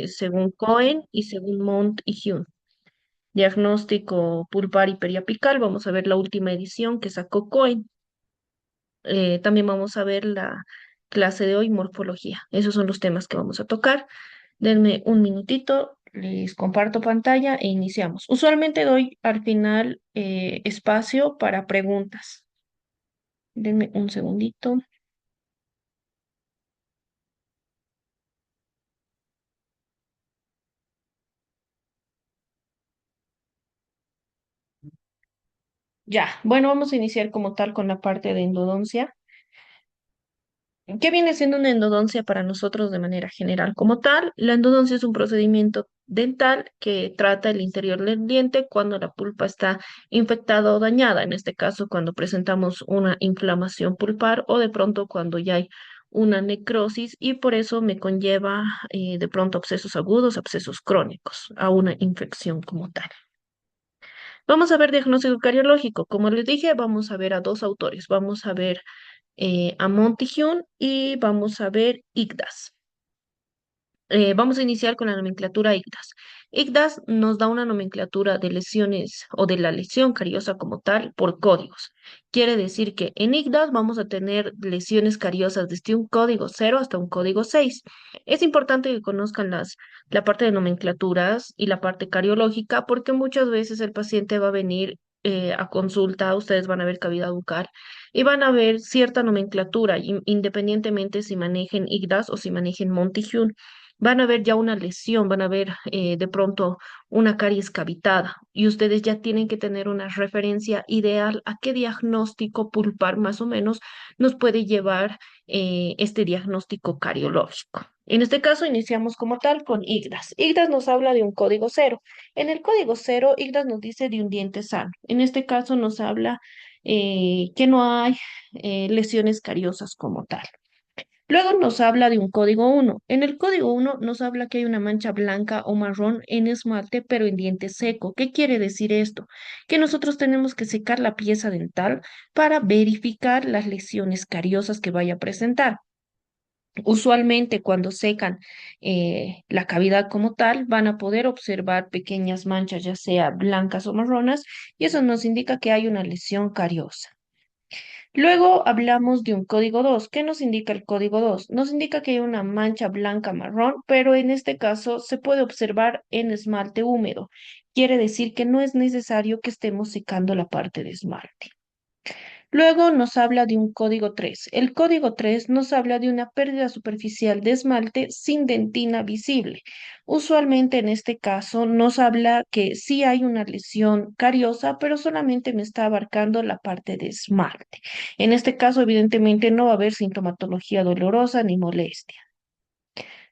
según Cohen y según Mont y Hume. Diagnóstico pulpar y periapical, vamos a ver la última edición que sacó Cohen. También vamos a ver la clase de hoy, morfología. Esos son los temas que vamos a tocar. Denme un minutito, les comparto pantalla e iniciamos. Usualmente doy al final espacio para preguntas. Denme un segundito. Ya, bueno, vamos a iniciar como tal con la parte de endodoncia. ¿Qué viene siendo una endodoncia para nosotros de manera general? Como tal, la endodoncia es un procedimiento dental que trata el interior del diente cuando la pulpa está infectada o dañada, en este caso cuando presentamos una inflamación pulpar o de pronto cuando ya hay una necrosis y por eso me conlleva de pronto abscesos agudos, abscesos crónicos, a una infección como tal. Vamos a ver diagnóstico cariológico. Como les dije, vamos a ver a dos autores. Vamos a ver a Montigyun y vamos a ver IGDAS. Vamos a iniciar con la nomenclatura IGDAS. IGDAS nos da una nomenclatura de lesiones o de la lesión cariosa como tal por códigos. Quiere decir que en IGDAS vamos a tener lesiones cariosas desde un código 0 hasta un código 6. Es importante que conozcan la parte de nomenclaturas y la parte cariológica porque muchas veces el paciente va a venir a consulta, ustedes van a ver cavidad bucal y van a ver cierta nomenclatura, independientemente si manejen IGDAS o si manejen Montigyun van a ver ya una lesión, van a ver de pronto una caries cavitada y ustedes ya tienen que tener una referencia ideal a qué diagnóstico pulpar más o menos nos puede llevar este diagnóstico cariológico. En este caso iniciamos como tal con IGDAS. IGDAS nos habla de un código 0. En el código 0, IGDAS nos dice de un diente sano. En este caso nos habla que no hay lesiones cariosas como tal. Luego nos habla de un código 1. En el código 1 nos habla que hay una mancha blanca o marrón en esmalte, pero en diente seco. ¿Qué quiere decir esto? Que nosotros tenemos que secar la pieza dental para verificar las lesiones cariosas que vaya a presentar. Usualmente cuando secan la cavidad como tal, van a poder observar pequeñas manchas, ya sea blancas o marronas, y eso nos indica que hay una lesión cariosa. Luego hablamos de un código 2. ¿Qué nos indica el código 2? Nos indica que hay una mancha blanca marrón, pero en este caso se puede observar en esmalte húmedo. Quiere decir que no es necesario que estemos secando la parte de esmalte. Luego nos habla de un código 3. El código 3 nos habla de una pérdida superficial de esmalte sin dentina visible. Usualmente en este caso nos habla que sí hay una lesión cariosa, pero solamente me está abarcando la parte de esmalte. En este caso, evidentemente, no va a haber sintomatología dolorosa ni molestia.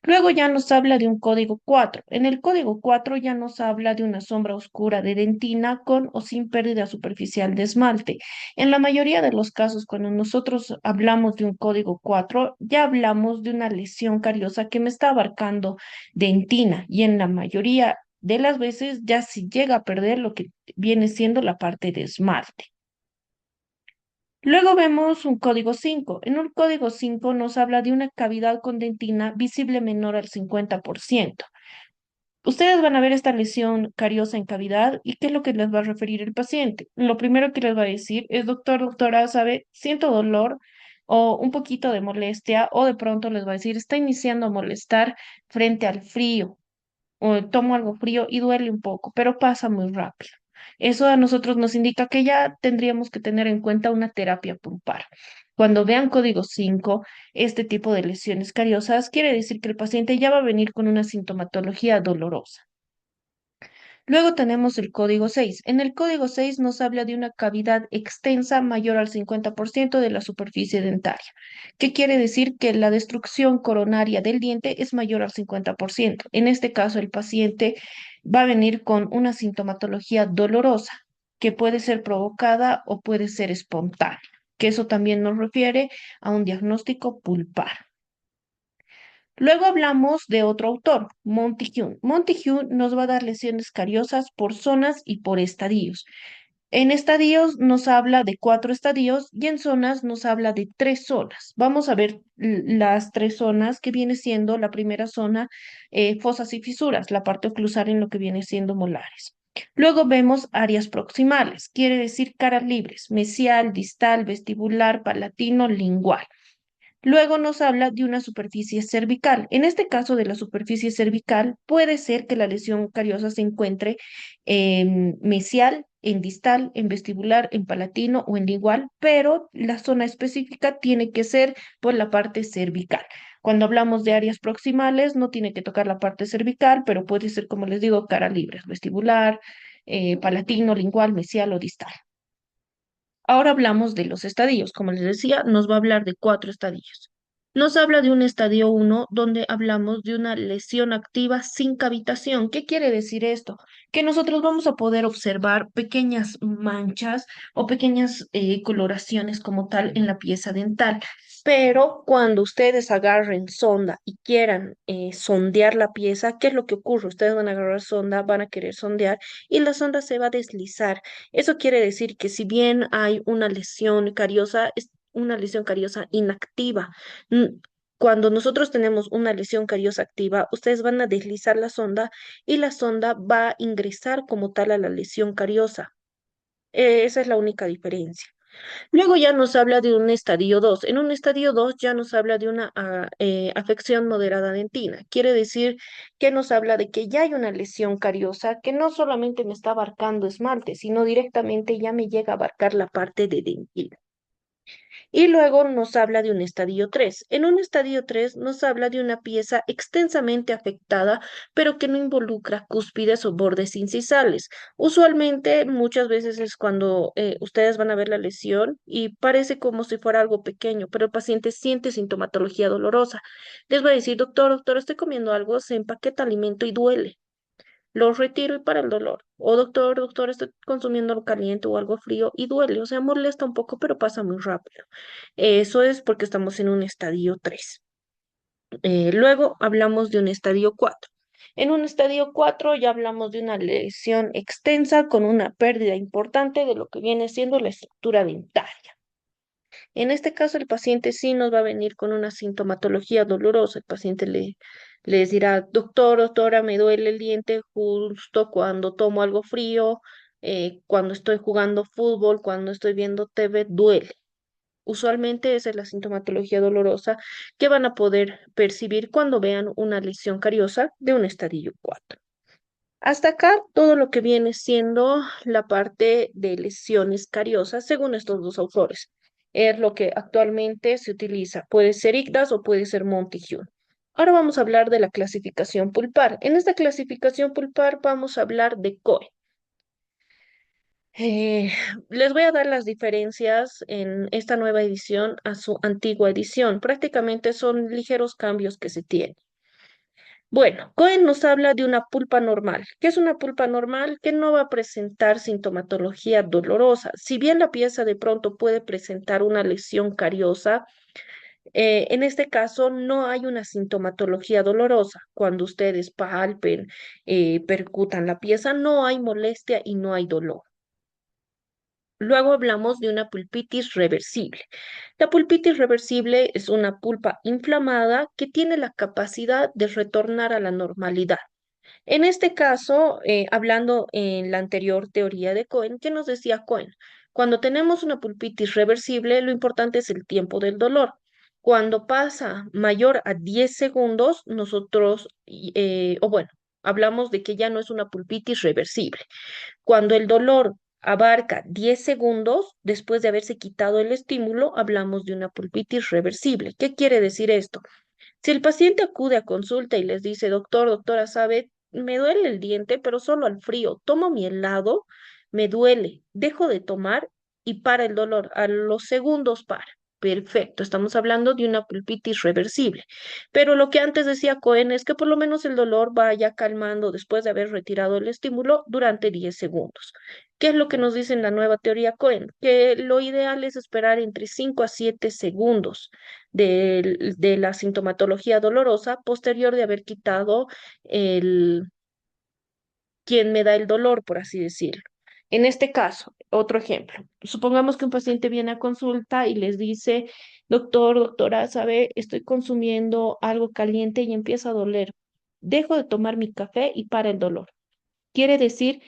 Luego ya nos habla de un código 4. En el código 4 ya nos habla de una sombra oscura de dentina con o sin pérdida superficial de esmalte. En la mayoría de los casos, cuando nosotros hablamos de un código 4, ya hablamos de una lesión cariosa que me está abarcando dentina y en la mayoría de las veces ya si llega a perder lo que viene siendo la parte de esmalte. Luego vemos un código 5. En un código 5 nos habla de una cavidad con dentina visible menor al 50%. Ustedes van a ver esta lesión cariosa en cavidad y qué es lo que les va a referir el paciente. Lo primero que les va a decir es, doctor, doctora, sabe, siento dolor o un poquito de molestia o de pronto les va a decir, está iniciando a molestar frente al frío o tomo algo frío y duele un poco, pero pasa muy rápido. Eso a nosotros nos indica que ya tendríamos que tener en cuenta una terapia pulpar. Cuando vean código 5, este tipo de lesiones cariosas, quiere decir que el paciente ya va a venir con una sintomatología dolorosa. Luego tenemos el código 6. En el código 6 nos habla de una cavidad extensa mayor al 50% de la superficie dentaria. ¿Qué quiere decir? Que la destrucción coronaria del diente es mayor al 50%. En este caso, el paciente va a venir con una sintomatología dolorosa que puede ser provocada o puede ser espontánea, que eso también nos refiere a un diagnóstico pulpar. Luego hablamos de otro autor, Montigyun. Montigyun nos va a dar lesiones cariosas por zonas y por estadios. En estadios nos habla de 4 estadios y en zonas nos habla de 3 zonas. Vamos a ver las 3 zonas que viene siendo la primera zona, fosas y fisuras, la parte oclusal en lo que viene siendo molares. Luego vemos áreas proximales, quiere decir caras libres, mesial, distal, vestibular, palatino, lingual. Luego nos habla de una superficie cervical. En este caso de la superficie cervical, puede ser que la lesión cariosa se encuentre en mesial, en distal, en vestibular, en palatino o en lingual, pero la zona específica tiene que ser por la parte cervical. Cuando hablamos de áreas proximales, no tiene que tocar la parte cervical, pero puede ser, como les digo, cara libre, vestibular, palatino, lingual, mesial o distal. Ahora hablamos de los estadios. Como les decía, nos va a hablar de 4 estadios. Nos habla de un estadio uno donde hablamos de una lesión activa sin cavitación. ¿Qué quiere decir esto? Que nosotros vamos a poder observar pequeñas manchas o pequeñas coloraciones como tal en la pieza dental. Pero cuando ustedes agarren sonda y quieran sondear la pieza, ¿qué es lo que ocurre? Ustedes van a agarrar sonda, van a querer sondear y la sonda se va a deslizar. Eso quiere decir que si bien hay una lesión cariosa, es una lesión cariosa inactiva. Mm, Cuando nosotros tenemos una lesión cariosa activa, ustedes van a deslizar la sonda y la sonda va a ingresar como tal a la lesión cariosa. Esa es la única diferencia. Luego ya nos habla de un estadio 2. En un estadio 2 ya nos habla de una afección moderada dentina. Quiere decir que nos habla de que ya hay una lesión cariosa que no solamente me está abarcando esmalte, sino directamente ya me llega a abarcar la parte de dentina. Y luego nos habla de un estadio 3. En un estadio 3 nos habla de una pieza extensamente afectada, pero que no involucra cúspides o bordes incisales. Usualmente, muchas veces es cuando ustedes van a ver la lesión y parece como si fuera algo pequeño, pero el paciente siente sintomatología dolorosa. Les va a decir, doctor, doctor, estoy comiendo algo, se empaqueta alimento y duele. Lo retiro y para el dolor. O doctor, doctor, estoy consumiendo algo caliente o algo frío y duele. O sea, molesta un poco, pero pasa muy rápido. Eso es porque estamos en un estadio 3. Luego hablamos de un estadio 4. En un estadio 4 ya hablamos de una lesión extensa con una pérdida importante de lo que viene siendo la estructura dentaria. En este caso, el paciente sí nos va a venir con una sintomatología dolorosa. El paciente les dirá, doctor, doctora, me duele el diente justo cuando tomo algo frío, cuando estoy jugando fútbol, cuando estoy viendo TV, duele. Usualmente esa es la sintomatología dolorosa que van a poder percibir cuando vean una lesión cariosa de un estadio 4. Hasta acá todo lo que viene siendo la parte de lesiones cariosas, según estos dos autores. Es lo que actualmente se utiliza. Puede ser ICDAS o puede ser Montigyl. Ahora vamos a hablar de la clasificación pulpar. En esta clasificación pulpar vamos a hablar de COE. Eh, Les voy a dar las diferencias en esta nueva edición a su antigua edición. Prácticamente son ligeros cambios que se tienen. Bueno, Cohen nos habla de una pulpa normal. ¿Qué es una pulpa normal? Que no va a presentar sintomatología dolorosa. Si bien la pieza de pronto puede presentar una lesión cariosa, en este caso no hay una sintomatología dolorosa. Cuando ustedes palpen, percutan la pieza, no hay molestia y no hay dolor. Luego hablamos de una pulpitis reversible. La pulpitis reversible es una pulpa inflamada que tiene la capacidad de retornar a la normalidad. En este caso, hablando en la anterior teoría de Cohen, ¿qué nos decía Cohen? Cuando tenemos una pulpitis reversible, lo importante es el tiempo del dolor. Cuando pasa mayor a 10 segundos, nosotros, o bueno, hablamos de que ya no es una pulpitis reversible. Cuando el dolor abarca 10 segundos después de haberse quitado el estímulo, hablamos de una pulpitis reversible. ¿Qué quiere decir esto? Si el paciente acude a consulta y les dice, doctor, doctora, sabe, me duele el diente, pero solo al frío, tomo mi helado, me duele, dejo de tomar y para el dolor, a los segundos para. Perfecto, estamos hablando de una pulpitis reversible. Pero lo que antes decía Cohen es que por lo menos el dolor vaya calmando después de haber retirado el estímulo durante 10 segundos. ¿Qué es lo que nos dice en la nueva teoría Cohen? Que lo ideal es esperar entre 5 a 7 segundos de la sintomatología dolorosa posterior de haber quitado el quien me da el dolor, por así decirlo. En este caso, Otro ejemplo, supongamos que un paciente viene a consulta y les dice, doctor, doctora, sabe, estoy consumiendo algo caliente y empieza a doler. Dejo de tomar mi café y para el dolor. Quiere decir,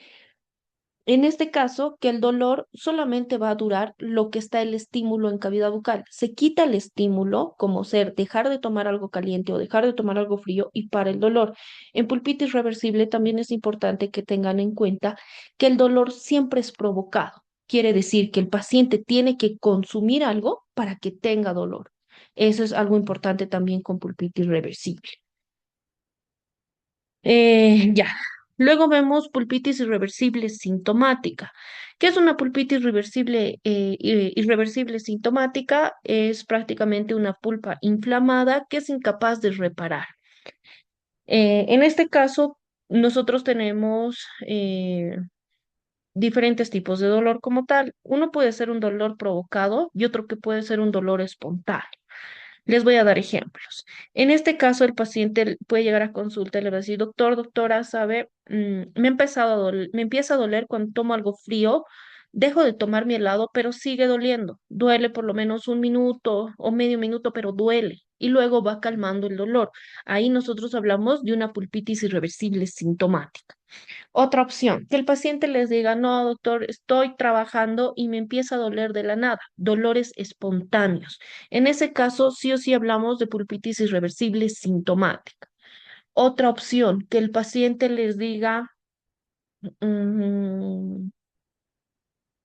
en este caso, que el dolor solamente va a durar lo que está el estímulo en cavidad bucal. Se quita el estímulo, como ser dejar de tomar algo caliente o dejar de tomar algo frío, y para el dolor. En pulpitis reversible también es importante que tengan en cuenta que el dolor siempre es provocado. Quiere decir que el paciente tiene que consumir algo para que tenga dolor. Eso es algo importante también con pulpitis reversible. Ya. Luego vemos pulpitis irreversible sintomática. ¿Qué es una pulpitis reversible, irreversible sintomática? Es prácticamente una pulpa inflamada que es incapaz de reparar. En este caso, nosotros tenemos diferentes tipos de dolor como tal. Uno puede ser un dolor provocado y otro que puede ser un dolor espontáneo. Les voy a dar ejemplos. En este caso, el paciente puede llegar a consulta y le va a decir, doctor, doctora, sabe, me empieza a doler cuando tomo algo frío, dejo de tomar mi helado, pero sigue doliendo. Duele por lo menos un minuto o medio minuto, pero duele. Y luego va calmando el dolor. Ahí nosotros hablamos de una pulpitis irreversible sintomática. Otra opción, que el paciente les diga, no, doctor, estoy trabajando y me empieza a doler de la nada, dolores espontáneos. En ese caso, sí o sí hablamos de pulpitis irreversible sintomática. Otra opción, que el paciente les diga, "Mm,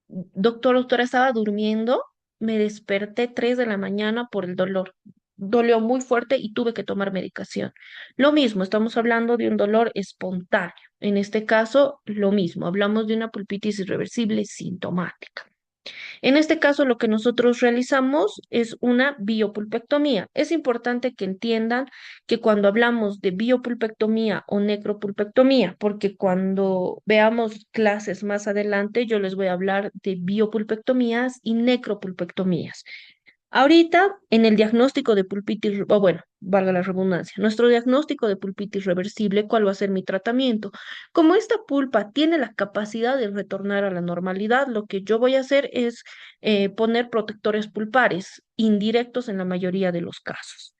doctor, doctora, estaba durmiendo, me desperté 3 de la mañana por el dolor. Dolió muy fuerte y tuve que tomar medicación. Lo mismo, estamos hablando de un dolor espontáneo. En este caso, lo mismo, hablamos de una pulpitis irreversible sintomática. En este caso, lo que nosotros realizamos es una biopulpectomía. Es importante que entiendan que cuando hablamos de biopulpectomía o necropulpectomía, porque cuando veamos clases más adelante, yo les voy a hablar de biopulpectomías y necropulpectomías. Ahorita, en el diagnóstico de pulpitis, o bueno, valga la redundancia, nuestro diagnóstico de pulpitis reversible, ¿cuál va a ser mi tratamiento? Como esta pulpa tiene la capacidad de retornar a la normalidad, lo que yo voy a hacer es poner protectores pulpares indirectos en la mayoría de los casos.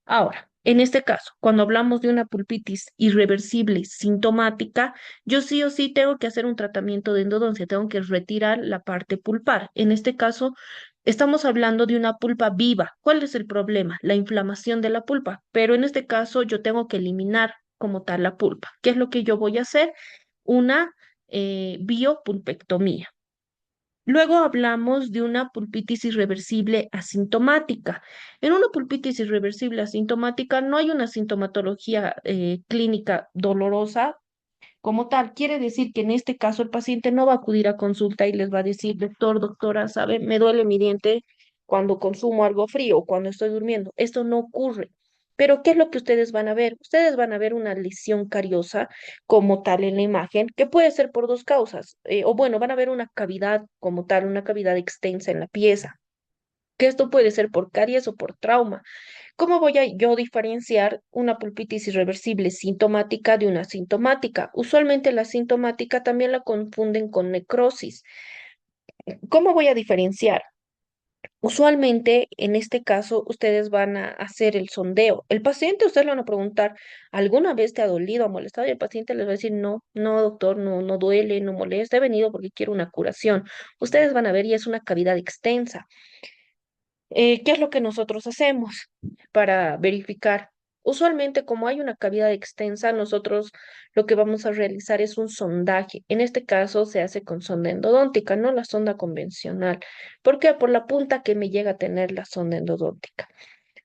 Ahora, en este caso, cuando hablamos de una pulpitis irreversible sintomática, yo sí o sí tengo que hacer un tratamiento de endodoncia, tengo que retirar la parte pulpar. En este caso, estamos hablando de una pulpa viva. ¿Cuál es el problema? La inflamación de la pulpa. Pero en este caso, yo tengo que eliminar como tal la pulpa. ¿Qué es lo que yo voy a hacer? Una biopulpectomía. Luego hablamos de una pulpitis irreversible asintomática. En una pulpitis irreversible asintomática no hay una sintomatología clínica dolorosa como tal. Quiere decir que en este caso el paciente no va a acudir a consulta y les va a decir, doctor, doctora, sabe, me duele mi diente cuando consumo algo frío o cuando estoy durmiendo. Esto no ocurre. Pero ¿qué es lo que ustedes van a ver? Ustedes van a ver una lesión cariosa como tal en la imagen, que puede ser por dos causas, o bueno, van a ver una cavidad como tal, una cavidad extensa en la pieza, que esto puede ser por caries o por trauma. ¿Cómo voy a yo diferenciar una pulpitis irreversible sintomática de una asintomática? Usualmente la sintomática también la confunden con necrosis. ¿Cómo voy a diferenciar? Usualmente, en este caso, ustedes van a hacer el sondeo. El paciente, ustedes le van a preguntar, ¿alguna vez te ha dolido o molestado? Y el paciente les va a decir, no, no, doctor, no, no duele, no molesta, he venido porque quiero una curación. Ustedes van a ver y es una cavidad extensa. ¿Qué es lo que nosotros hacemos para verificar? Usualmente, como hay una cavidad extensa, nosotros lo que vamos a realizar es un sondaje. En este caso se hace con sonda endodóntica, no la sonda convencional. ¿Por qué? Por la punta que me llega a tener la sonda endodóntica.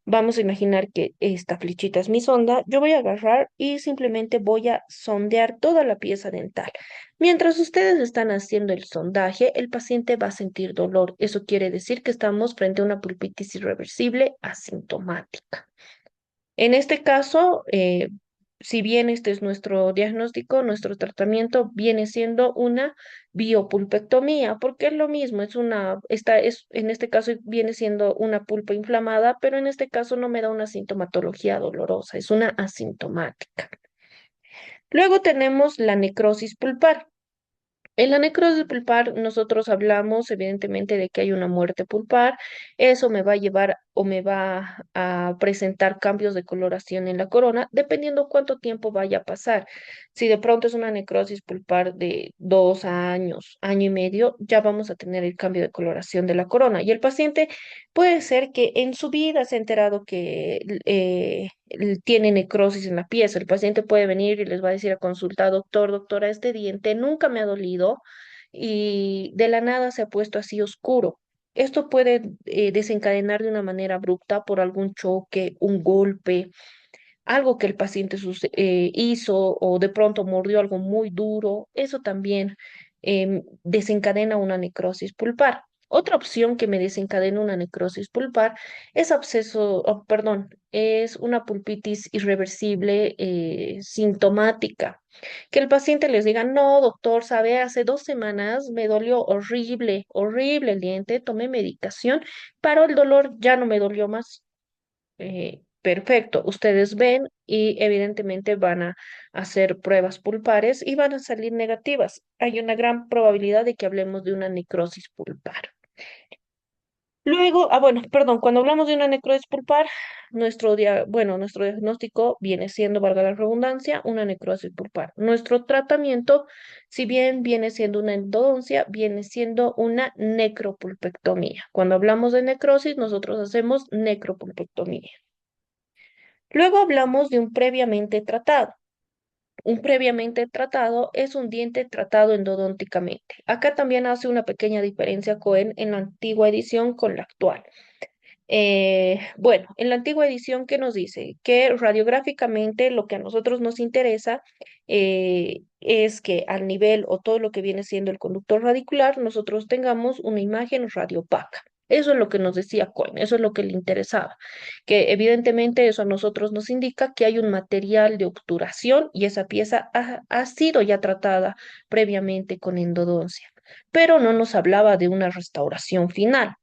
Vamos a imaginar que esta flechita es mi sonda. Yo voy a agarrar y simplemente voy a sondear toda la pieza dental. Mientras ustedes están haciendo el sondaje, el paciente va a sentir dolor. Eso quiere decir que estamos frente a una pulpitis irreversible asintomática. En este caso, si bien este es nuestro diagnóstico, nuestro tratamiento viene siendo una biopulpectomía, porque es lo mismo, en este caso viene siendo una pulpa inflamada, pero en este caso no me da una sintomatología dolorosa, es una asintomática. Luego tenemos la necrosis pulpar. En la necrosis pulpar nosotros hablamos evidentemente de que hay una muerte pulpar. Eso me va a llevar o me va a presentar cambios de coloración en la corona, dependiendo cuánto tiempo vaya a pasar. Si de pronto es una necrosis pulpar de 2 años, año y medio, ya vamos a tener el cambio de coloración de la corona. Y el paciente puede ser que en su vida se ha enterado que tiene necrosis en la pieza. El paciente puede venir y les va a decir a consulta, doctor, doctora, este diente nunca me ha dolido y de la nada se ha puesto así oscuro. Esto puede desencadenar de una manera abrupta por algún choque, un golpe, algo que el paciente hizo o de pronto mordió algo muy duro. Eso también desencadena una necrosis pulpar. Otra opción que me desencadena una necrosis pulpar es absceso, oh, perdón, es una pulpitis irreversible sintomática. Que el paciente les diga, no, doctor, sabe, hace 2 semanas me dolió horrible, horrible el diente, tomé medicación, pero el dolor ya no me dolió más. Perfecto, ustedes ven y evidentemente van a hacer pruebas pulpares y van a salir negativas. Hay una gran probabilidad de que hablemos de una necrosis pulpar. Luego, bueno, perdón, cuando hablamos de una necrosis pulpar, nuestro diagnóstico viene siendo, valga la redundancia, una necrosis pulpar. Nuestro tratamiento, si bien viene siendo una endodoncia, viene siendo una necropulpectomía. Cuando hablamos de necrosis, nosotros hacemos necropulpectomía. Luego hablamos de un previamente tratado. Un previamente tratado es un diente tratado endodónticamente. Acá también hace una pequeña diferencia Cohen en la antigua edición con la actual. Bueno, en la antigua edición, ¿qué nos dice? Que radiográficamente lo que a nosotros nos interesa es que al nivel o todo lo que viene siendo el conductor radicular, nosotros tengamos una imagen radiopaca. Eso es lo que nos decía Cohen, eso es lo que le interesaba, que evidentemente eso a nosotros nos indica que hay un material de obturación y esa pieza ha sido ya tratada previamente con endodoncia, pero no nos hablaba de una restauración final.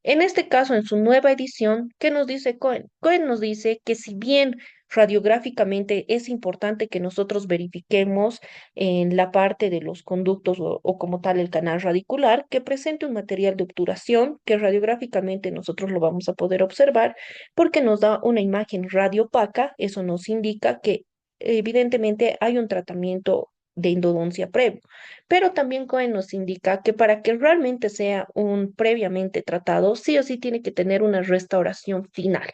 En este caso, en su nueva edición, ¿qué nos dice Cohen? Cohen nos dice que si bien radiográficamente es importante que nosotros verifiquemos en la parte de los conductos o como tal el canal radicular, que presente un material de obturación que radiográficamente nosotros lo vamos a poder observar porque nos da una imagen radiopaca, eso nos indica que evidentemente hay un tratamiento de endodoncia previo. Pero también Cohen nos indica que para que realmente sea un previamente tratado, sí o sí tiene que tener una restauración final.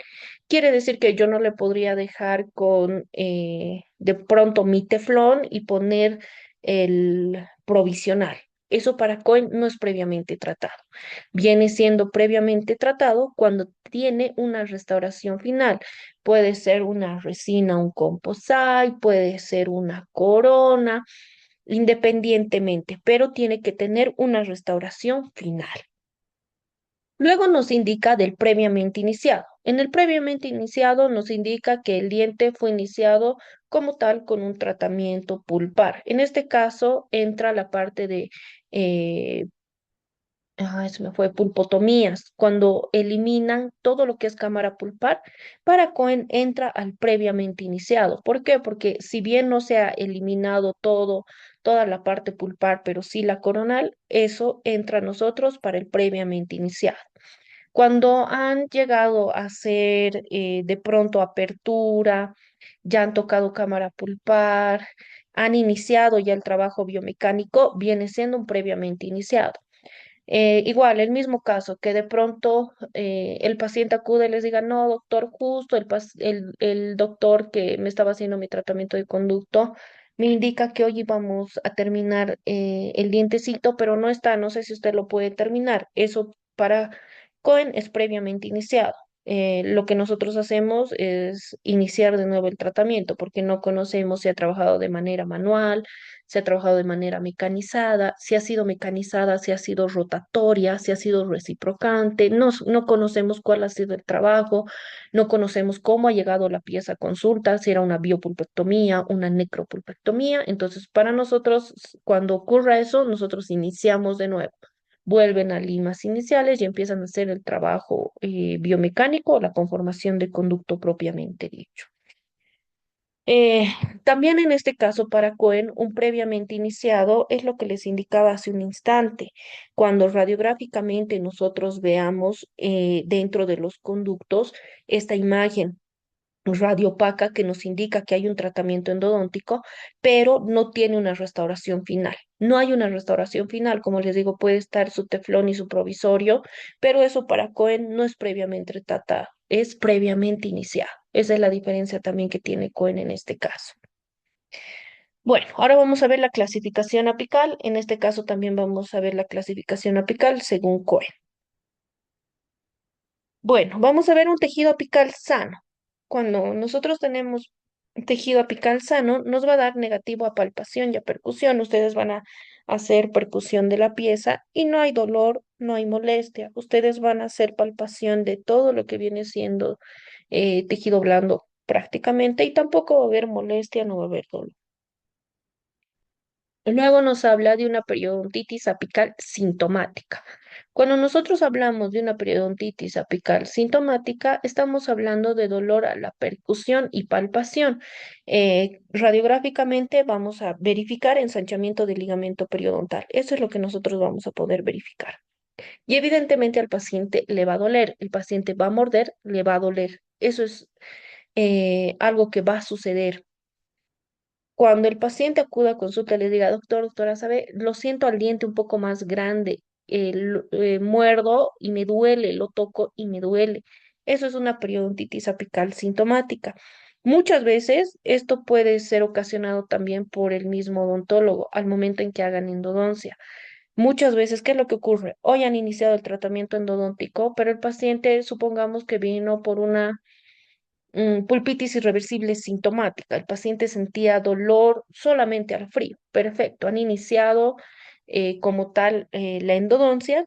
Quiere decir que yo no le podría dejar con de pronto mi teflón y poner el provisional. Eso para Cohen no es previamente tratado. Viene siendo previamente tratado cuando tiene una restauración final. Puede ser una resina, un composite, puede ser una corona independientemente, pero tiene que tener una restauración final. Luego nos indica del previamente iniciado. En el previamente iniciado nos indica que el diente fue iniciado como tal con un tratamiento pulpar. En este caso entra la parte de se me fue, pulpotomías, cuando eliminan todo lo que es cámara pulpar, para Cohen entra al previamente iniciado. ¿Por qué? Porque si bien no se ha eliminado toda la parte pulpar, pero sí la coronal, eso entra a nosotros para el previamente iniciado. Cuando han llegado a hacer de pronto apertura, ya han tocado cámara pulpar, han iniciado ya el trabajo biomecánico, viene siendo un previamente iniciado. Igual, el mismo caso, que de pronto el paciente acude y les diga, no, doctor, justo el doctor que me estaba haciendo mi tratamiento de conducto me indica que hoy íbamos a terminar el dientecito, pero no está, no sé si usted lo puede terminar. Eso para Cohen es previamente iniciado. Lo que nosotros hacemos es iniciar de nuevo el tratamiento porque no conocemos si ha trabajado de manera manual, se ha trabajado de manera mecanizada, si ha sido mecanizada, si ha sido rotatoria, si ha sido reciprocante, no conocemos cuál ha sido el trabajo, no conocemos cómo ha llegado la pieza a consulta, si era una biopulpectomía, una necropulpectomía. Entonces, para nosotros, cuando ocurra eso, nosotros iniciamos de nuevo. Vuelven a limas iniciales y empiezan a hacer el trabajo biomecánico, la conformación de conducto propiamente dicho. Eh, También en este caso para Cohen, un previamente iniciado es lo que les indicaba hace un instante. Cuando radiográficamente nosotros veamos dentro de los conductos esta imagen radiopaca que nos indica que hay un tratamiento endodóntico, pero no tiene una restauración final. No hay una restauración final, como les digo, puede estar su teflón y su provisorio, pero eso para Cohen no es previamente tratado, es previamente iniciado. Esa es la diferencia también que tiene Cohen en este caso. Bueno, ahora vamos a ver la clasificación apical. En este caso también vamos a ver la clasificación apical según Cohen. Bueno, vamos a ver un tejido apical sano. Cuando nosotros tenemos un tejido apical sano, nos va a dar negativo a palpación y a percusión. Ustedes van a hacer percusión de la pieza y no hay dolor, no hay molestia. Ustedes van a hacer palpación de todo lo que viene siendo tejido blando prácticamente y tampoco va a haber molestia, no va a haber dolor. Luego nos habla de una periodontitis apical sintomática. Cuando nosotros hablamos de una periodontitis apical sintomática, estamos hablando de dolor a la percusión y palpación. Radiográficamente vamos a verificar ensanchamiento del ligamento periodontal. Eso es lo que nosotros vamos a poder verificar. Y evidentemente al paciente le va a doler, el paciente va a morder, le va a doler. Eso es algo que va a suceder. Cuando el paciente acuda a consulta, le diga, doctor, doctora, ¿sabe? Lo siento al diente un poco más grande, muerdo y me duele, lo toco y me duele. Eso es una periodontitis apical sintomática. Muchas veces esto puede ser ocasionado también por el mismo odontólogo al momento en que hagan endodoncia. Muchas veces, ¿qué es lo que ocurre? Hoy han iniciado el tratamiento endodóntico, pero el paciente, supongamos que vino por una pulpitis irreversible sintomática. El paciente sentía dolor solamente al frío. Perfecto. Han iniciado como tal la endodoncia.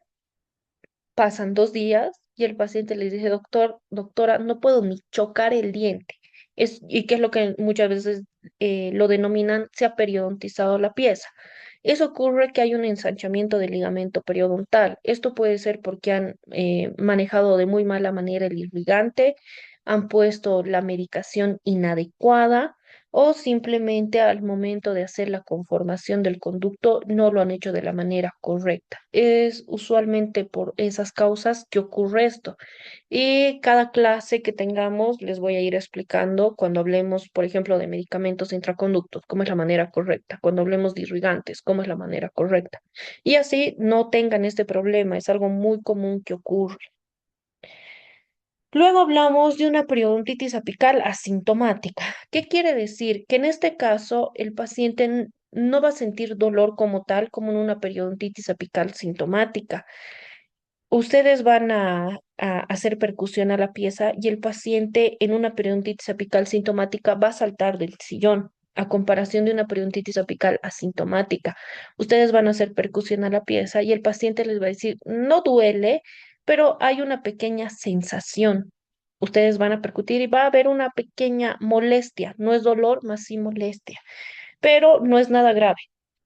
Pasan 2 días y el paciente le dice, doctor, doctora, no puedo ni chocar el diente. Y que es lo que muchas veces lo denominan, se ha periodontizado la pieza. Eso ocurre que hay un ensanchamiento del ligamento periodontal. Esto puede ser porque han manejado de muy mala manera el irrigante, han puesto la medicación inadecuada o simplemente al momento de hacer la conformación del conducto no lo han hecho de la manera correcta. Es usualmente por esas causas que ocurre esto. Y cada clase que tengamos les voy a ir explicando cuando hablemos, por ejemplo, de medicamentos intraconductos, cómo es la manera correcta, cuando hablemos de irrigantes, cómo es la manera correcta. Y así no tengan este problema, es algo muy común que ocurre. Luego hablamos de una periodontitis apical asintomática. ¿Qué quiere decir? Que en este caso el paciente no va a sentir dolor como tal, como en una periodontitis apical sintomática. Ustedes van a hacer percusión a la pieza y el paciente en una periodontitis apical sintomática va a saltar del sillón. A comparación de una periodontitis apical asintomática, ustedes van a hacer percusión a la pieza y el paciente les va a decir, no duele, pero hay una pequeña sensación. Ustedes van a percutir y va a haber una pequeña molestia. No es dolor, más sí molestia, pero no es nada grave.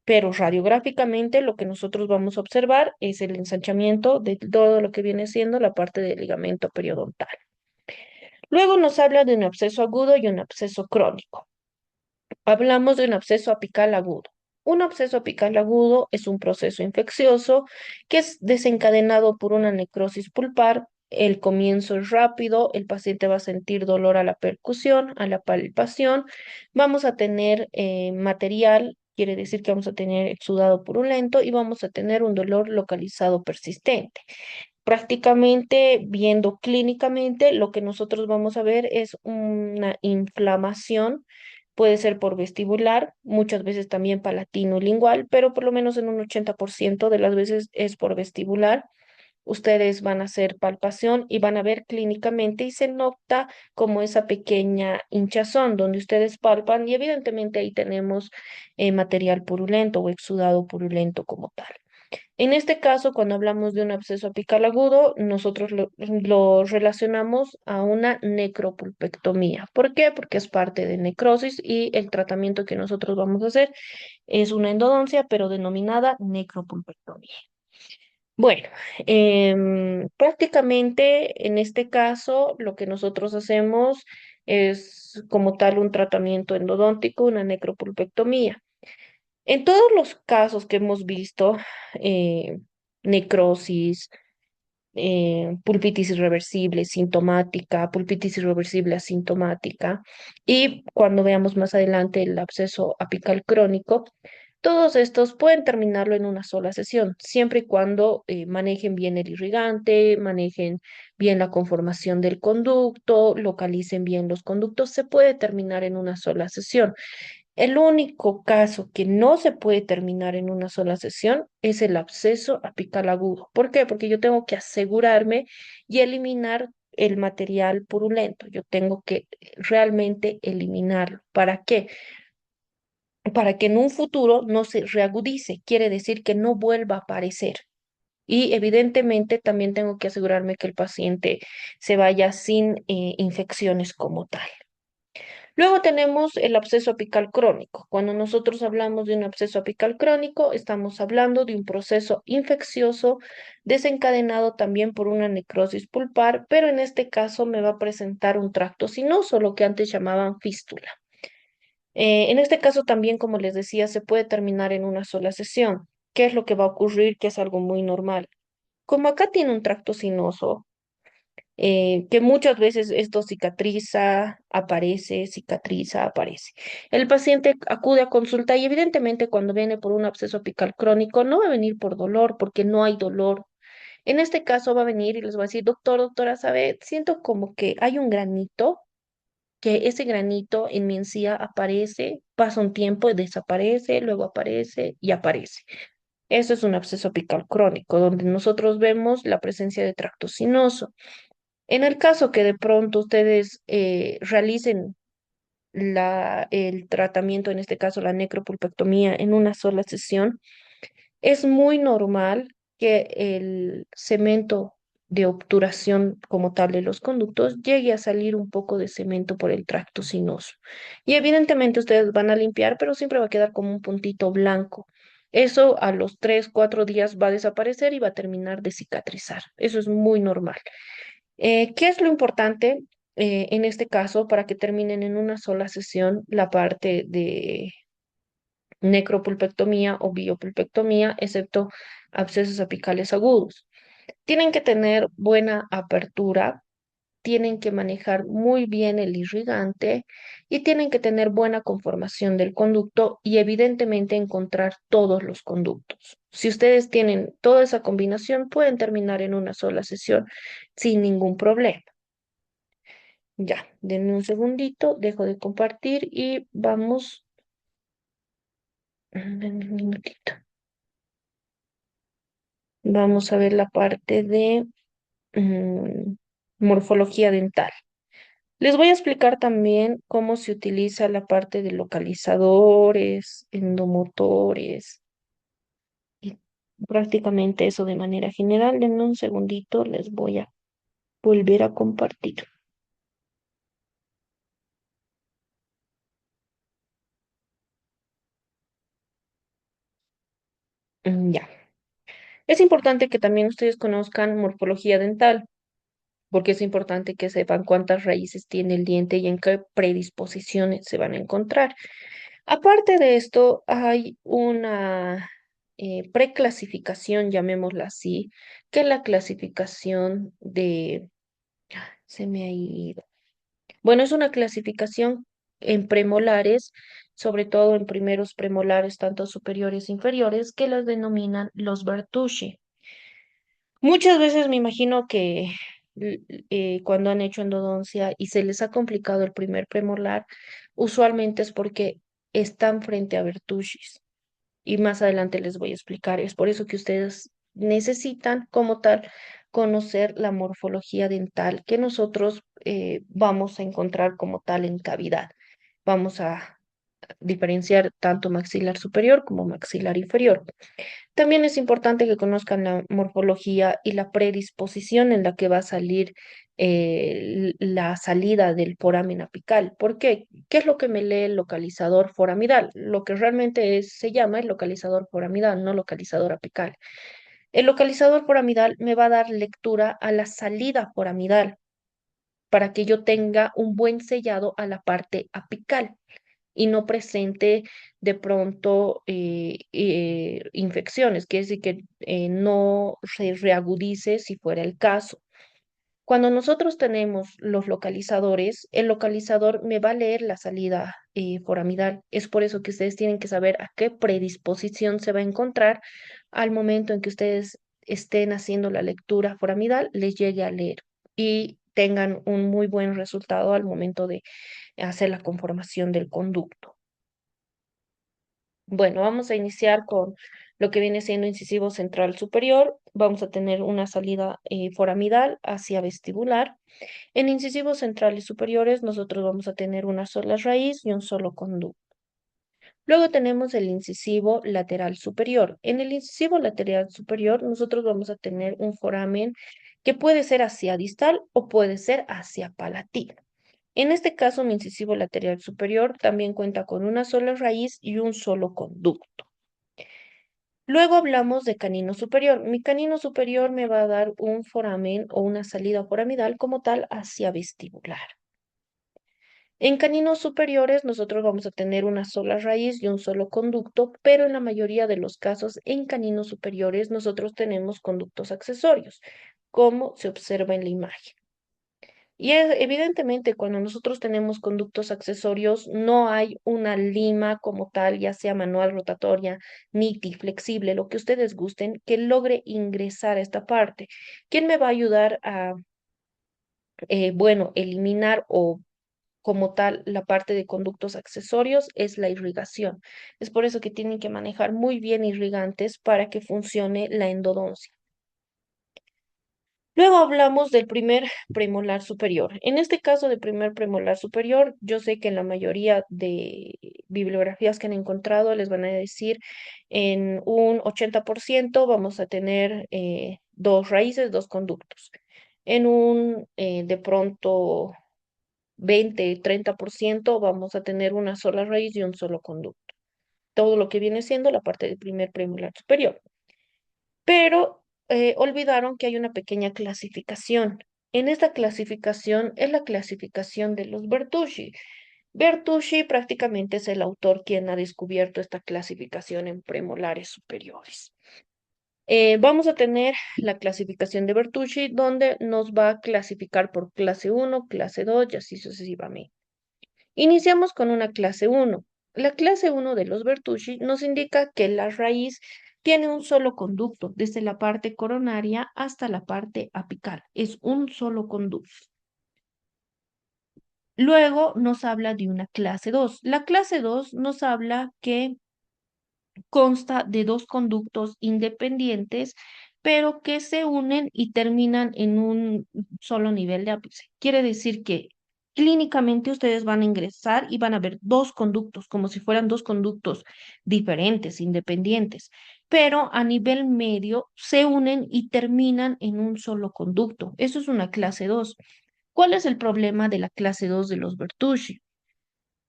Pero radiográficamente lo que nosotros vamos a observar es el ensanchamiento de todo lo que viene siendo la parte del ligamento periodontal. Luego nos habla de un absceso agudo y un absceso crónico. Hablamos de un absceso apical agudo. Un absceso apical agudo es un proceso infeccioso que es desencadenado por una necrosis pulpar. El comienzo es rápido, el paciente va a sentir dolor a la percusión, a la palpación. Vamos a tener material, quiere decir que vamos a tener exudado purulento y vamos a tener un dolor localizado persistente. Prácticamente viendo clínicamente, lo que nosotros vamos a ver es una inflamación, puede ser por vestibular, muchas veces también palatino-lingual, pero por lo menos en un 80% de las veces es por vestibular. Ustedes van a hacer palpación y van a ver clínicamente y se nota como esa pequeña hinchazón donde ustedes palpan y evidentemente ahí tenemos material purulento o exudado purulento como tal. En este caso, cuando hablamos de un absceso apical agudo, nosotros lo relacionamos a una necropulpectomía. ¿Por qué? Porque es parte de necrosis y el tratamiento que nosotros vamos a hacer es una endodoncia, pero denominada necropulpectomía. Bueno, prácticamente en este caso lo que nosotros hacemos Es como tal un tratamiento endodóntico, una necropulpectomía. En todos los casos que hemos visto, eh, necrosis, pulpitis irreversible sintomática, pulpitis irreversible asintomática, y cuando veamos más adelante el absceso apical crónico, todos estos pueden terminarlo en una sola sesión, siempre y cuando manejen bien el irrigante, manejen bien la conformación del conducto, localicen bien los conductos, se puede terminar en una sola sesión. El único caso que no se puede terminar en una sola sesión es el absceso apical agudo. ¿Por qué? Porque yo tengo que asegurarme y eliminar el material purulento. Yo tengo que realmente eliminarlo. ¿Para qué? Para que en un futuro no se reagudice. Quiere decir que no vuelva a aparecer. Y evidentemente también tengo que asegurarme que el paciente se vaya sin infecciones como tal. Luego tenemos el absceso apical crónico. Cuando nosotros hablamos de un absceso apical crónico, estamos hablando de un proceso infeccioso desencadenado también por una necrosis pulpar, pero en este caso me va a presentar un tracto sinoso, lo que antes llamaban fístula. En este caso también, como les decía, se puede terminar en una sola sesión. ¿Qué es lo que va a ocurrir? Que es algo muy normal. Como acá tiene un tracto sinoso, que muchas veces esto cicatriza, aparece, cicatriza, aparece. El paciente acude a consulta y evidentemente cuando viene por un absceso apical crónico no va a venir por dolor porque no hay dolor. En este caso va a venir y les va a decir, doctor, doctora, ¿sabe? Siento como que hay un granito, que ese granito en mi encía aparece, pasa un tiempo y desaparece, luego aparece y aparece. Eso es un absceso apical crónico, donde nosotros vemos la presencia de tracto sinoso. En el caso que de pronto ustedes realicen el tratamiento, en este caso la necropulpectomía, en una sola sesión, es muy normal que el cemento de obturación como tal de los conductos llegue a salir un poco de cemento por el tracto sinoso. Y evidentemente ustedes van a limpiar, pero siempre va a quedar como un puntito blanco. Eso a los 3, 4 días va a desaparecer y va a terminar de cicatrizar. Eso es muy normal. ¿Qué es lo importante en este caso para que terminen en una sola sesión la parte de necropulpectomía o biopulpectomía, excepto abscesos apicales agudos? Tienen que tener buena apertura, tienen que manejar muy bien el irrigante y tienen que tener buena conformación del conducto y evidentemente encontrar todos los conductos. Si ustedes tienen toda esa combinación, pueden terminar en una sola sesión sin ningún problema. Ya, denme un segundito, dejo de compartir y vamos, denme un minutito. Vamos a ver la parte de mm, morfología dental. Les voy a explicar también cómo se utiliza la parte de localizadores, endomotores y prácticamente eso de manera general. Denme un segundito, les voy a volver a compartir. Ya. Es importante que también ustedes conozcan morfología dental, porque es importante que sepan cuántas raíces tiene el diente y en qué predisposiciones se van a encontrar. Aparte de esto, hay una preclasificación, llamémosla así, que es la clasificación de... Se me ha ido. Bueno, es una clasificación en premolares, sobre todo en primeros premolares, tanto superiores e inferiores, que las denominan los Bertucci. Muchas veces me imagino que cuando han hecho endodoncia y se les ha complicado el primer premolar, usualmente es porque están frente a Bertuccis. Y más adelante les voy a explicar. Es por eso que ustedes necesitan, como tal, conocer la morfología dental que nosotros vamos a encontrar como tal en cavidad. Vamos a diferenciar tanto maxilar superior como maxilar inferior. También es importante que conozcan la morfología y la predisposición en la que va a salir la salida del foramen apical. ¿Por qué? ¿Qué es lo que me lee el localizador foramidal? Lo que realmente se llama el localizador foramidal, no localizador apical. El localizador foramidal me va a dar lectura a la salida foramidal. para que yo tenga un buen sellado a la parte apical y no presente de pronto infecciones, quiere decir que no se reagudice si fuera el caso. Cuando nosotros tenemos los localizadores, el localizador me va a leer la salida foramidal. Es por eso que ustedes tienen que saber a qué predisposición se va a encontrar al momento en que ustedes estén haciendo la lectura foramidal, les llegue a leer y tengan un muy buen resultado al momento de hacer la conformación del conducto. Bueno, vamos a iniciar con lo que viene siendo incisivo central superior. Vamos a tener una salida foramidal hacia vestibular. En incisivos centrales superiores, nosotros vamos a tener una sola raíz y un solo conducto. Luego tenemos el incisivo lateral superior. En el incisivo lateral superior, nosotros vamos a tener un foramen que puede ser hacia distal o puede ser hacia palatino. En este caso, mi incisivo lateral superior también cuenta con una sola raíz y un solo conducto. Luego hablamos de canino superior. Mi canino superior me va a dar un foramen o una salida foramidal como tal hacia vestibular. En caninos superiores nosotros vamos a tener una sola raíz y un solo conducto, pero en la mayoría de los casos en caninos superiores nosotros tenemos conductos accesorios, como se observa en la imagen. Y evidentemente cuando nosotros tenemos conductos accesorios no hay una lima como tal, ya sea manual, rotatoria, niti, flexible, lo que ustedes gusten, que logre ingresar a esta parte. ¿Quién me va a ayudar a, bueno, eliminar o como tal la parte de conductos accesorios? Es la irrigación. Es por eso que tienen que manejar muy bien irrigantes para que funcione la endodoncia. Luego hablamos del primer premolar superior. En este caso de primer premolar superior, yo sé que en la mayoría de bibliografías que han encontrado les van a decir en un 80% vamos a tener dos raíces, dos conductos. En un de pronto 20-30% vamos a tener una sola raíz y un solo conducto. Todo lo que viene siendo la parte del primer premolar superior. Pero olvidaron que hay una pequeña clasificación. En esta clasificación es la clasificación de los Bertucci. Bertucci prácticamente es el autor quien ha descubierto esta clasificación en premolares superiores. Vamos a tener la clasificación de Bertucci, donde nos va a clasificar por clase 1, clase 2 y así sucesivamente. Iniciamos con una clase 1. La clase 1 de los Bertucci nos indica que la raíz tiene un solo conducto, desde la parte coronaria hasta la parte apical. Es un solo conducto. Luego nos habla de una clase 2. La clase 2 nos habla que consta de dos conductos independientes, pero que se unen y terminan en un solo nivel de ápice. Quiere decir que clínicamente ustedes van a ingresar y van a ver dos conductos, como si fueran dos conductos diferentes, independientes, pero a nivel medio se unen y terminan en un solo conducto. Eso es una clase 2. ¿Cuál es el problema de la clase 2 de los Bertucci?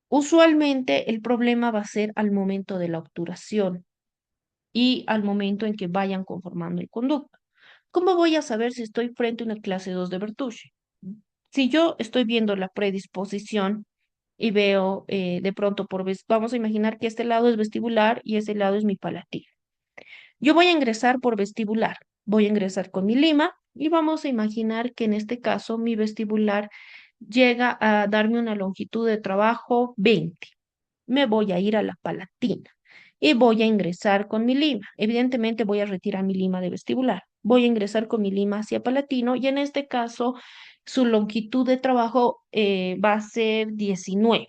Usualmente el problema va a ser al momento de la obturación y al momento en que vayan conformando el conducto. ¿Cómo voy a saber si estoy frente a una clase 2 de Bertucci? Si yo estoy viendo la predisposición y veo de pronto vamos a imaginar que este lado es vestibular y este lado es mi palatino. Yo voy a ingresar por vestibular, voy a ingresar con mi lima y vamos a imaginar que en este caso mi vestibular llega a darme una longitud de trabajo 20. Me voy a ir a la palatina y voy a ingresar con mi lima. Evidentemente voy a retirar mi lima de vestibular. Voy a ingresar con mi lima hacia palatino y en este caso su longitud de trabajo va a ser 19.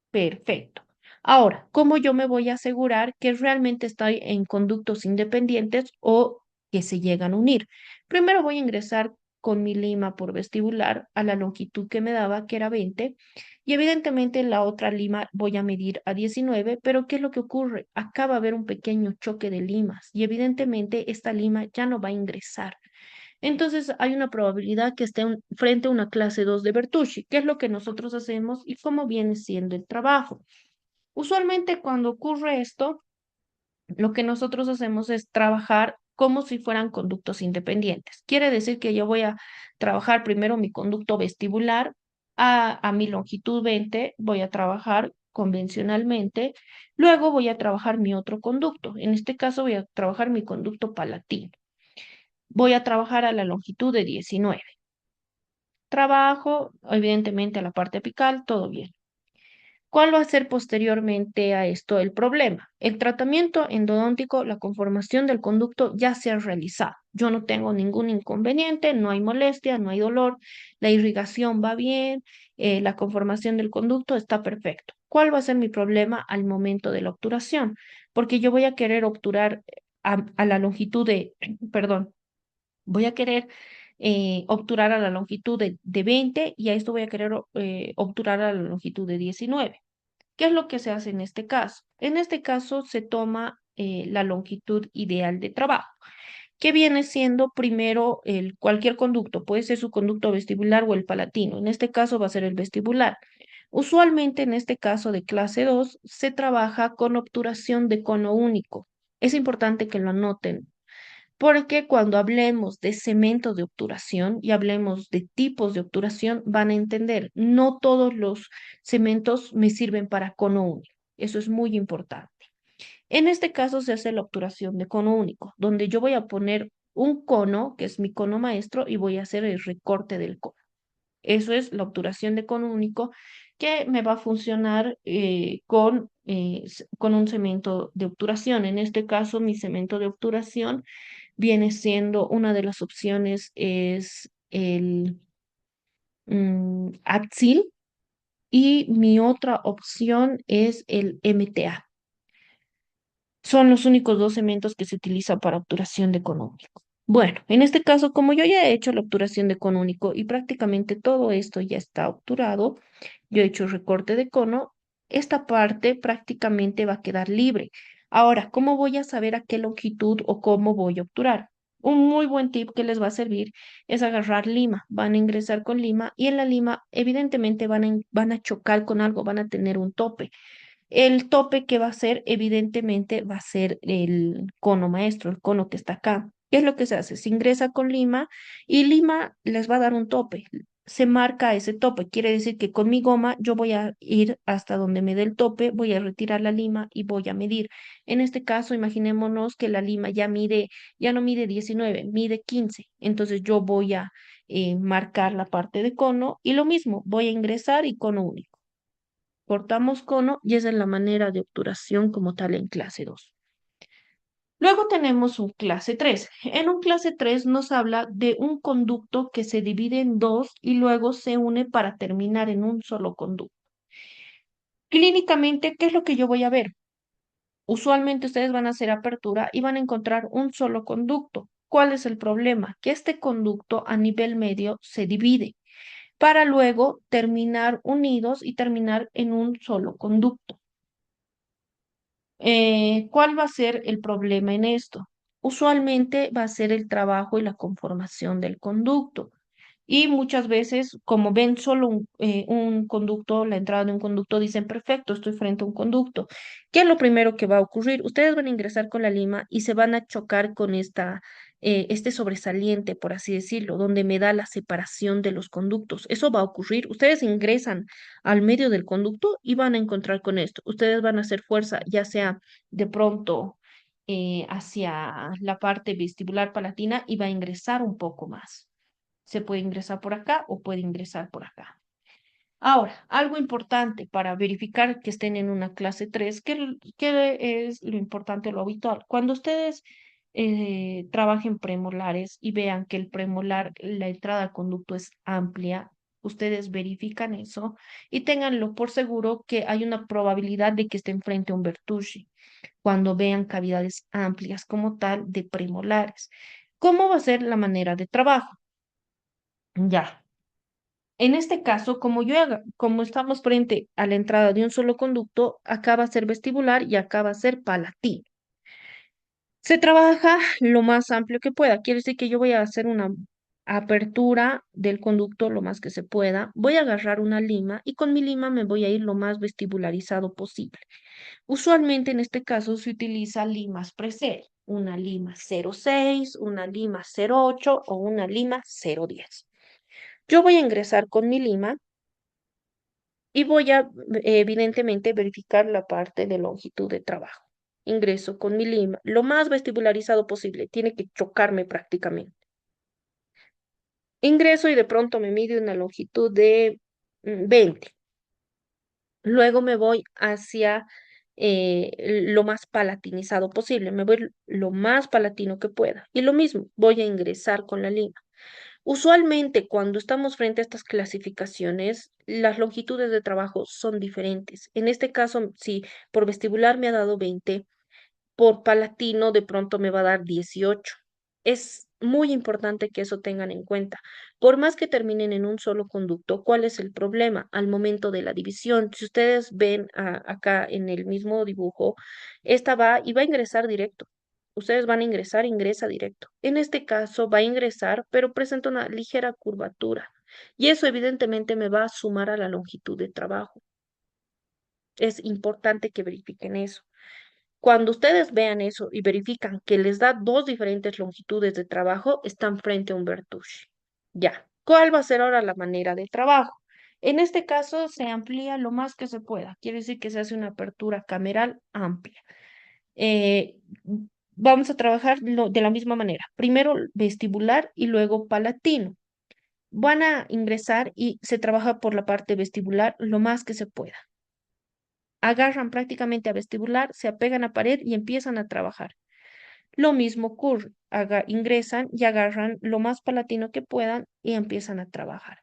Perfecto. Ahora, ¿cómo yo me voy a asegurar que realmente estoy en conductos independientes o que se llegan a unir? Primero voy a ingresar con mi lima por vestibular a la longitud que me daba, que era 20, y evidentemente la otra lima voy a medir a 19, pero ¿qué es lo que ocurre? Acá va a haber un pequeño choque de limas y evidentemente esta lima ya no va a ingresar. Entonces hay una probabilidad que esté frente a una clase 2 de Bertucci. ¿Qué es lo que nosotros hacemos y cómo viene siendo el trabajo? Usualmente cuando ocurre esto, lo que nosotros hacemos es trabajar como si fueran conductos independientes. Quiere decir que yo voy a trabajar primero mi conducto vestibular a mi longitud 20, voy a trabajar convencionalmente, luego voy a trabajar mi otro conducto. En este caso voy a trabajar mi conducto palatino. Voy a trabajar a la longitud de 19. Trabajo, evidentemente, a la parte apical, todo bien. ¿Cuál va a ser posteriormente a esto el problema? El tratamiento endodóntico, la conformación del conducto ya se ha realizado. Yo no tengo ningún inconveniente, no hay molestia, no hay dolor, la irrigación va bien, la conformación del conducto está perfecto. ¿Cuál va a ser mi problema al momento de la obturación? Porque yo voy a querer obturar a la longitud de, perdón, voy a querer obturar a la longitud de 20 y a esto voy a querer obturar a la longitud de 19. ¿Qué es lo que se hace en este caso? En este caso se toma la longitud ideal de trabajo, que viene siendo primero cualquier conducto, puede ser su conducto vestibular o el palatino. En este caso va a ser el vestibular. Usualmente en este caso de clase 2 se trabaja con obturación de cono único. Es importante que lo anoten porque cuando hablemos de cemento de obturación y hablemos de tipos de obturación, van a entender, no todos los cementos me sirven para cono único. Eso es muy importante. En este caso se hace la obturación de cono único, donde yo voy a poner un cono, que es mi cono maestro, y voy a hacer el recorte del cono. Eso es la obturación de cono único que me va a funcionar con un cemento de obturación. En este caso, mi cemento de obturación viene siendo una de las opciones es el Axil y mi otra opción es el MTA. Son los únicos dos cementos que se utilizan para obturación de cono único. Bueno, en este caso, como yo ya he hecho la obturación de cono único y prácticamente todo esto ya está obturado, yo he hecho recorte de cono, esta parte prácticamente va a quedar libre. Ahora, ¿cómo voy a saber a qué longitud o cómo voy a obturar? Un muy buen tip que les va a servir es agarrar lima. Van a ingresar con lima y en la lima evidentemente van a chocar con algo, van a tener un tope. El tope que va a ser, evidentemente, va a ser el cono maestro, el cono que está acá. ¿Qué es lo que se hace? Se ingresa con lima y lima les va a dar un tope. Se marca ese tope. Quiere decir que con mi goma yo voy a ir hasta donde me dé el tope, voy a retirar la lima y voy a medir. En este caso, imaginémonos que la lima ya no mide 19, mide 15. Entonces yo voy a marcar la parte de cono y lo mismo, voy a ingresar y cono único. Cortamos cono y esa es la manera de obturación como tal en clase 2. Luego tenemos un clase 3. En un clase 3 nos habla de un conducto que se divide en dos y luego se une para terminar en un solo conducto. Clínicamente, ¿qué es lo que yo voy a ver? Usualmente ustedes van a hacer apertura y van a encontrar un solo conducto. ¿Cuál es el problema? Que este conducto a nivel medio se divide para luego terminar unidos y terminar en un solo conducto. ¿Cuál va a ser el problema en esto? Usualmente va a ser el trabajo y la conformación del conducto. Y muchas veces, como ven solo un conducto, la entrada de un conducto, dicen, perfecto, estoy frente a un conducto. ¿Qué es lo primero que va a ocurrir? Ustedes van a ingresar con la lima y se van a chocar con este sobresaliente, por así decirlo, donde me da la separación de los conductos. Eso va a ocurrir. Ustedes ingresan al medio del conducto y van a encontrar con esto. Ustedes van a hacer fuerza, ya sea de pronto hacia la parte vestibular palatina y va a ingresar un poco más. Se puede ingresar por acá o puede ingresar por acá. Ahora, algo importante para verificar que estén en una clase 3, ¿qué es lo importante, lo habitual? Cuando ustedes trabajen premolares y vean que el premolar, la entrada al conducto es amplia, ustedes verifican eso y ténganlo por seguro que hay una probabilidad de que estén frente a un Bertucci cuando vean cavidades amplias como tal de premolares. ¿Cómo va a ser la manera de trabajo? Ya. En este caso, como estamos frente a la entrada de un solo conducto, acá va a ser vestibular y acá va a ser palatino. Se trabaja lo más amplio que pueda. Quiere decir que yo voy a hacer una apertura del conducto lo más que se pueda. Voy a agarrar una lima y con mi lima me voy a ir lo más vestibularizado posible. Usualmente en este caso se utiliza limas Presell. una lima 0,6, una lima 0,8 o una lima 0,10. Yo voy a ingresar con mi lima y voy a, evidentemente, verificar la parte de longitud de trabajo. Ingreso con mi lima, lo más vestibularizado posible, tiene que chocarme prácticamente. Ingreso y de pronto me mide una longitud de 20. Luego me voy hacia lo más palatinizado posible, me voy lo más palatino que pueda. Y lo mismo, voy a ingresar con la lima. Usualmente, cuando estamos frente a estas clasificaciones, las longitudes de trabajo son diferentes. En este caso, si por vestibular me ha dado 20, por palatino de pronto me va a dar 18. Es muy importante que eso tengan en cuenta. Por más que terminen en un solo conducto, ¿cuál es el problema al momento de la división? Si ustedes ven acá en el mismo dibujo, esta va y va a ingresar directo. Ustedes van a ingresar, ingresa directo. En este caso va a ingresar, pero presenta una ligera curvatura. Y eso evidentemente me va a sumar a la longitud de trabajo. Es importante que verifiquen eso. Cuando ustedes vean eso y verifican que les da dos diferentes longitudes de trabajo, están frente a un Bertouche. Ya, ¿cuál va a ser ahora la manera de trabajo? En este caso se amplía lo más que se pueda. Quiere decir que se hace una apertura cameral amplia. Eh, Vamos a trabajar de la misma manera. Primero vestibular y luego palatino. Van a ingresar y se trabaja por la parte vestibular lo más que se pueda. Agarran prácticamente a vestibular, se apegan a pared y empiezan a trabajar. Lo mismo ocurre, ingresan y agarran lo más palatino que puedan y empiezan a trabajar.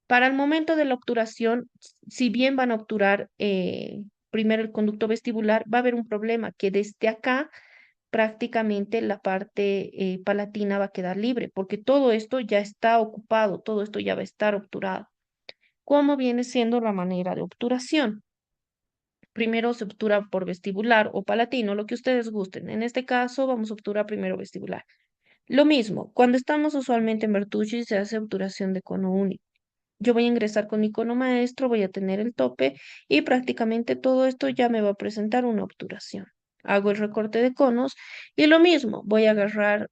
Para el momento de la obturación, si bien van a obturar primero el conducto vestibular, va a haber un problema que desde acá prácticamente la parte palatina va a quedar libre, porque todo esto ya está ocupado, todo esto ya va a estar obturado. ¿Cómo viene siendo la manera de obturación? Primero se obtura por vestibular o palatino, lo que ustedes gusten. En este caso, vamos a obturar primero vestibular. Lo mismo, cuando estamos usualmente en Bertucci se hace obturación de cono único. Yo voy a ingresar con mi cono maestro, voy a tener el tope y prácticamente todo esto ya me va a presentar una obturación. Hago el recorte de conos y lo mismo, voy a agarrar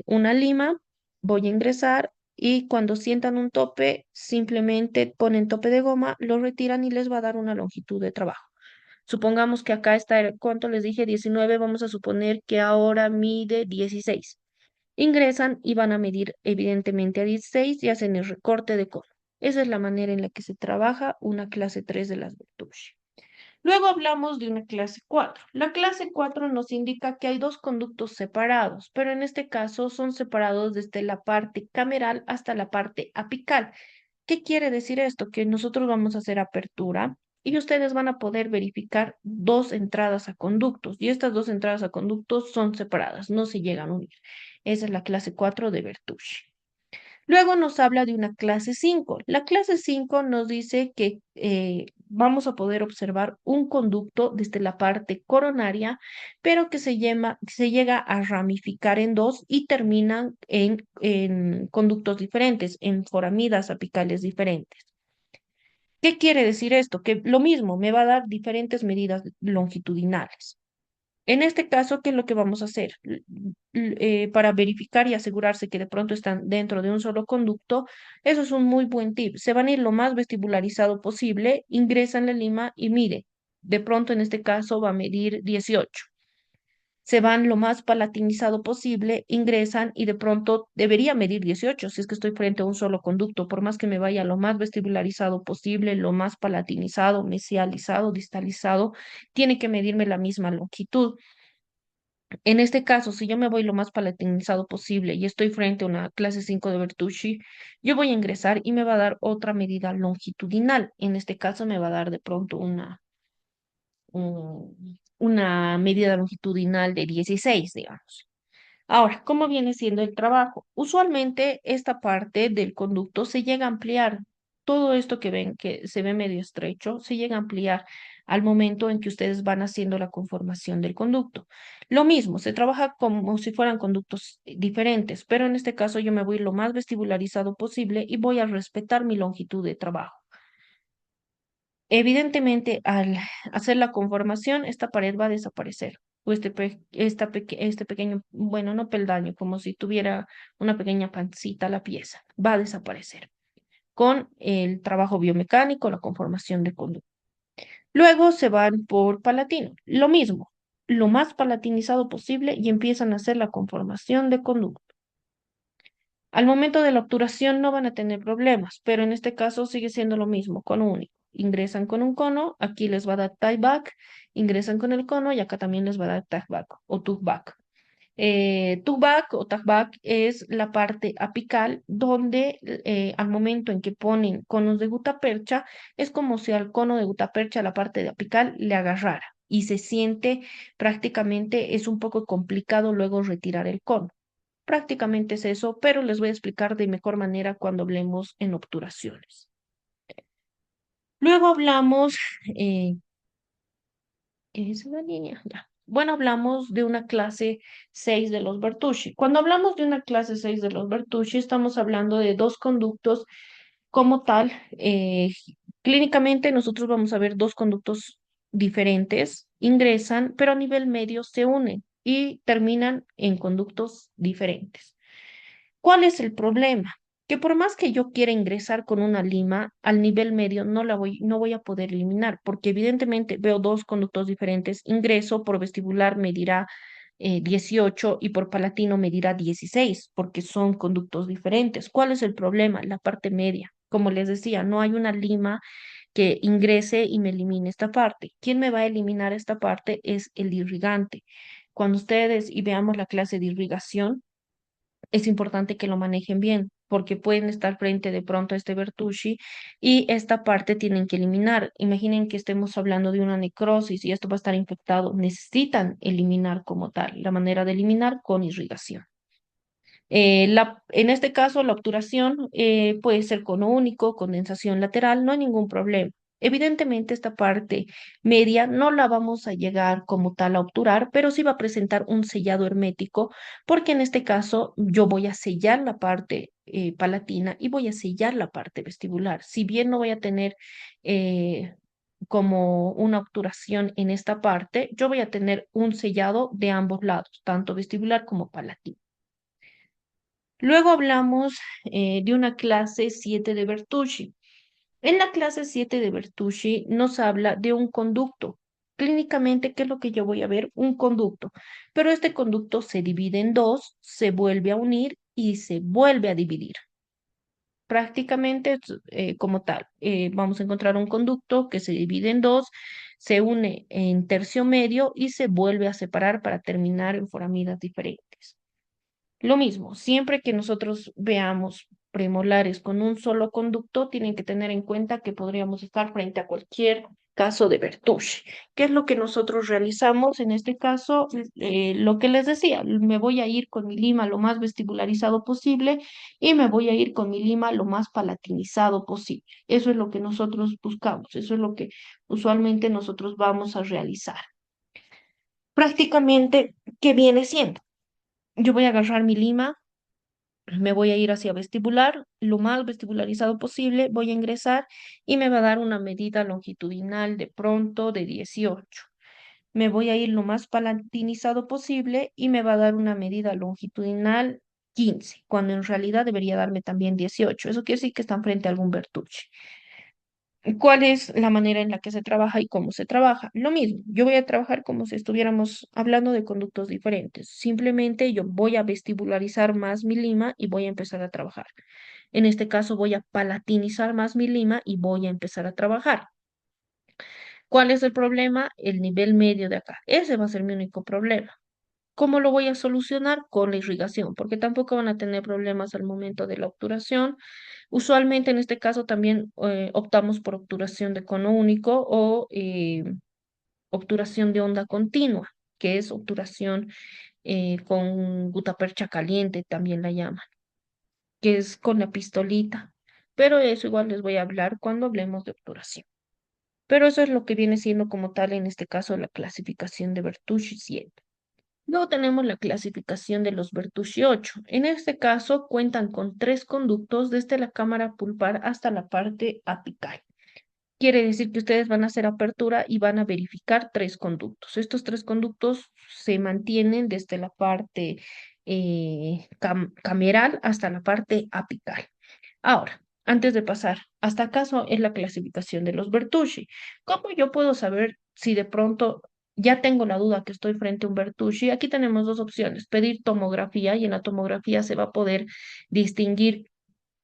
una lima, voy a ingresar y cuando sientan un tope, simplemente ponen tope de goma, lo retiran y les va a dar una longitud de trabajo. Supongamos que acá está, ¿cuánto les dije? 19, vamos a suponer que ahora mide 16. Ingresan y van a medir evidentemente a 16 y hacen el recorte de cono. Esa es la manera en la que se trabaja una clase 3 de las Bertoucci. Luego hablamos de una clase 4. La clase 4 nos indica que hay dos conductos separados, pero en este caso son separados desde la parte cameral hasta la parte apical. ¿Qué quiere decir esto? Que nosotros vamos a hacer apertura y ustedes van a poder verificar dos entradas a conductos y estas dos entradas a conductos son separadas, no se llegan a unir. Esa es la clase 4 de Bertoucci. Luego nos habla de una clase 5. La clase 5 nos dice que vamos a poder observar un conducto desde la parte coronaria, pero que se llega a ramificar en dos y terminan en conductos diferentes, en foramidas apicales diferentes. ¿Qué quiere decir esto? Que lo mismo me va a dar diferentes medidas longitudinales. En este caso, ¿qué es lo que vamos a hacer? Para verificar y asegurarse que de pronto están dentro de un solo conducto, eso es un muy buen tip. Se van a ir lo más vestibularizado posible, ingresan la lima y mire, de pronto en este caso va a medir 18. Se van lo más palatinizado posible, ingresan y de pronto debería medir 18 si es que estoy frente a un solo conducto, por más que me vaya lo más vestibularizado posible, lo más palatinizado, mesializado, distalizado, tiene que medirme la misma longitud. En este caso, si yo me voy lo más palatinizado posible y estoy frente a una clase 5 de Bertoucci, yo voy a ingresar y me va a dar otra medida longitudinal. En este caso me va a dar de pronto una medida longitudinal de 16, digamos. Ahora, ¿cómo viene siendo el trabajo? Usualmente esta parte del conducto se llega a ampliar. Todo esto que ven que se ve medio estrecho, se llega a ampliar al momento en que ustedes van haciendo la conformación del conducto. Lo mismo, se trabaja como si fueran conductos diferentes, pero en este caso yo me voy lo más vestibularizado posible y voy a respetar mi longitud de trabajo. Evidentemente, al hacer la conformación, esta pared va a desaparecer. o este pequeño, bueno, no peldaño, como si tuviera una pequeña pancita la pieza, va a desaparecer con el trabajo biomecánico, la conformación de conducto. Luego se van por palatino, lo mismo, lo más palatinizado posible y empiezan a hacer la conformación de conducto. Al momento de la obturación no van a tener problemas, pero en este caso sigue siendo lo mismo, cono único. Ingresan con un cono, aquí les va a dar tieback, ingresan con el cono y acá también les va a dar tieback o tugback. Tugback o tagback es la parte apical donde al momento en que ponen conos de gutapercha es como si al cono de gutapercha la parte de apical le agarrara y se siente prácticamente, es un poco complicado luego retirar el cono. Prácticamente es eso, pero les voy a explicar de mejor manera cuando hablemos en obturaciones. Luego hablamos, eh, ¿qué es la línea? Ya. Bueno, hablamos de una clase 6 de los Bertucci. Cuando hablamos de una clase 6 de los Bertucci, estamos hablando de dos conductos como tal. Clínicamente nosotros vamos a ver dos conductos diferentes, ingresan, pero a nivel medio se unen y terminan en conductos diferentes. ¿Cuál es el problema? Que por más que yo quiera ingresar con una lima, al nivel medio no voy a poder eliminar, porque evidentemente veo dos conductos diferentes. Ingreso por vestibular medirá 18 y por palatino medirá 16, porque son conductos diferentes. ¿Cuál es el problema? La parte media. Como les decía, no hay una lima que ingrese y me elimine esta parte. ¿Quién me va a eliminar esta parte? Es el irrigante. Cuando ustedes y veamos la clase de irrigación, es importante que lo manejen bien, porque pueden estar frente de pronto a este Bertucci y esta parte tienen que eliminar. Imaginen que estemos hablando de una necrosis y esto va a estar infectado. Necesitan eliminar como tal, la manera de eliminar con irrigación. En este caso, la obturación puede ser cono único, condensación lateral, no hay ningún problema. Evidentemente, esta parte media no la vamos a llegar como tal a obturar, pero sí va a presentar un sellado hermético, porque en este caso yo voy a sellar la parte palatina y voy a sellar la parte vestibular. Si bien no voy a tener como una obturación en esta parte, yo voy a tener un sellado de ambos lados, tanto vestibular como palatino. Luego hablamos de una clase 7 de Bertucci. En la clase 7 de Bertucci nos habla de un conducto. Clínicamente, ¿qué es lo que yo voy a ver? Un conducto. Pero este conducto se divide en dos, se vuelve a unir y se vuelve a dividir. Prácticamente como tal, vamos a encontrar un conducto que se divide en dos, se une en tercio medio y se vuelve a separar para terminar en foramidas diferentes. Lo mismo, siempre que nosotros veamos premolares con un solo conducto, tienen que tener en cuenta que podríamos estar frente a cualquier caso de Bertucci. ¿Qué es lo que nosotros realizamos en este caso? Lo que les decía, me voy a ir con mi lima lo más vestibularizado posible y me voy a ir con mi lima lo más palatinizado posible. Eso es lo que nosotros buscamos, eso es lo que usualmente nosotros vamos a realizar. Prácticamente, ¿qué viene siendo? Yo voy a agarrar mi lima, me voy a ir hacia vestibular, lo más vestibularizado posible, voy a ingresar y me va a dar una medida longitudinal de pronto de 18. Me voy a ir lo más palatinizado posible y me va a dar una medida longitudinal 15, cuando en realidad debería darme también 18. Eso quiere decir que están frente a algún Bertucci. ¿Cuál es la manera en la que se trabaja y cómo se trabaja? Lo mismo, yo voy a trabajar como si estuviéramos hablando de conductos diferentes. Simplemente yo voy a vestibularizar más mi lima y voy a empezar a trabajar. En este caso voy a palatinizar más mi lima y voy a empezar a trabajar. ¿Cuál es el problema? El nivel medio de acá. Ese va a ser mi único problema. ¿Cómo lo voy a solucionar? Con la irrigación, porque tampoco van a tener problemas al momento de la obturación. Usualmente en este caso también optamos por obturación de cono único o obturación de onda continua, que es obturación con gutapercha caliente, también la llaman, que es con la pistolita. Pero eso igual les voy a hablar cuando hablemos de obturación. Pero eso es lo que viene siendo como tal en este caso la clasificación de Bertucci 7. Luego tenemos la clasificación de los Bertucci 8. En este caso cuentan con tres conductos desde la cámara pulpar hasta la parte apical. Quiere decir que ustedes van a hacer apertura y van a verificar tres conductos. Estos tres conductos se mantienen desde la parte cameral hasta la parte apical. Ahora, antes de pasar, hasta acaso es la clasificación de los Bertucci. ¿Cómo yo puedo saber si de pronto ya tengo la duda que estoy frente a un Bertucci? Aquí tenemos dos opciones: pedir tomografía, y en la tomografía se va a poder distinguir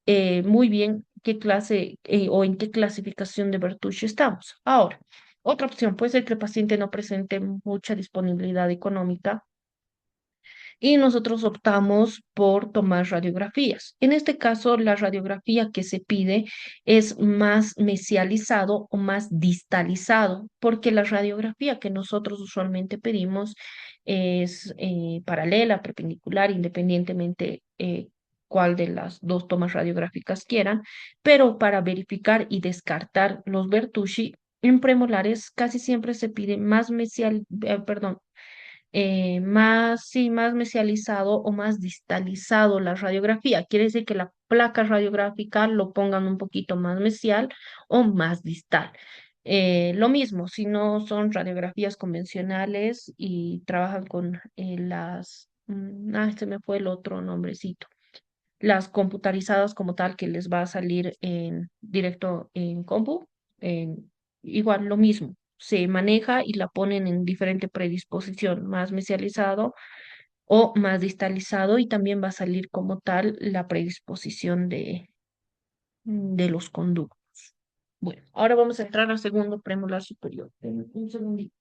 muy bien qué clase o en qué clasificación de Bertucci estamos. Ahora, otra opción puede ser que el paciente no presente mucha disponibilidad económica y nosotros optamos por tomar radiografías. En este caso, la radiografía que se pide es más mesializado o más distalizado, porque la radiografía que nosotros usualmente pedimos es paralela, perpendicular, independientemente cuál de las dos tomas radiográficas quieran, pero para verificar y descartar los Bertucci en premolares casi siempre se pide más perdón, más, sí, más mesializado o más distalizado la radiografía. Quiere decir que la placa radiográfica lo pongan un poquito más mesial o más distal. Lo mismo, si no son radiografías convencionales y trabajan con se me fue el otro nombrecito, las computarizadas como tal, que les va a salir en directo en compu, en, igual lo mismo, se maneja y la ponen en diferente predisposición, más mesializado o más distalizado, y también va a salir como tal la predisposición de los conductos. Bueno, ahora vamos a entrar al segundo premolar superior. Un segundito.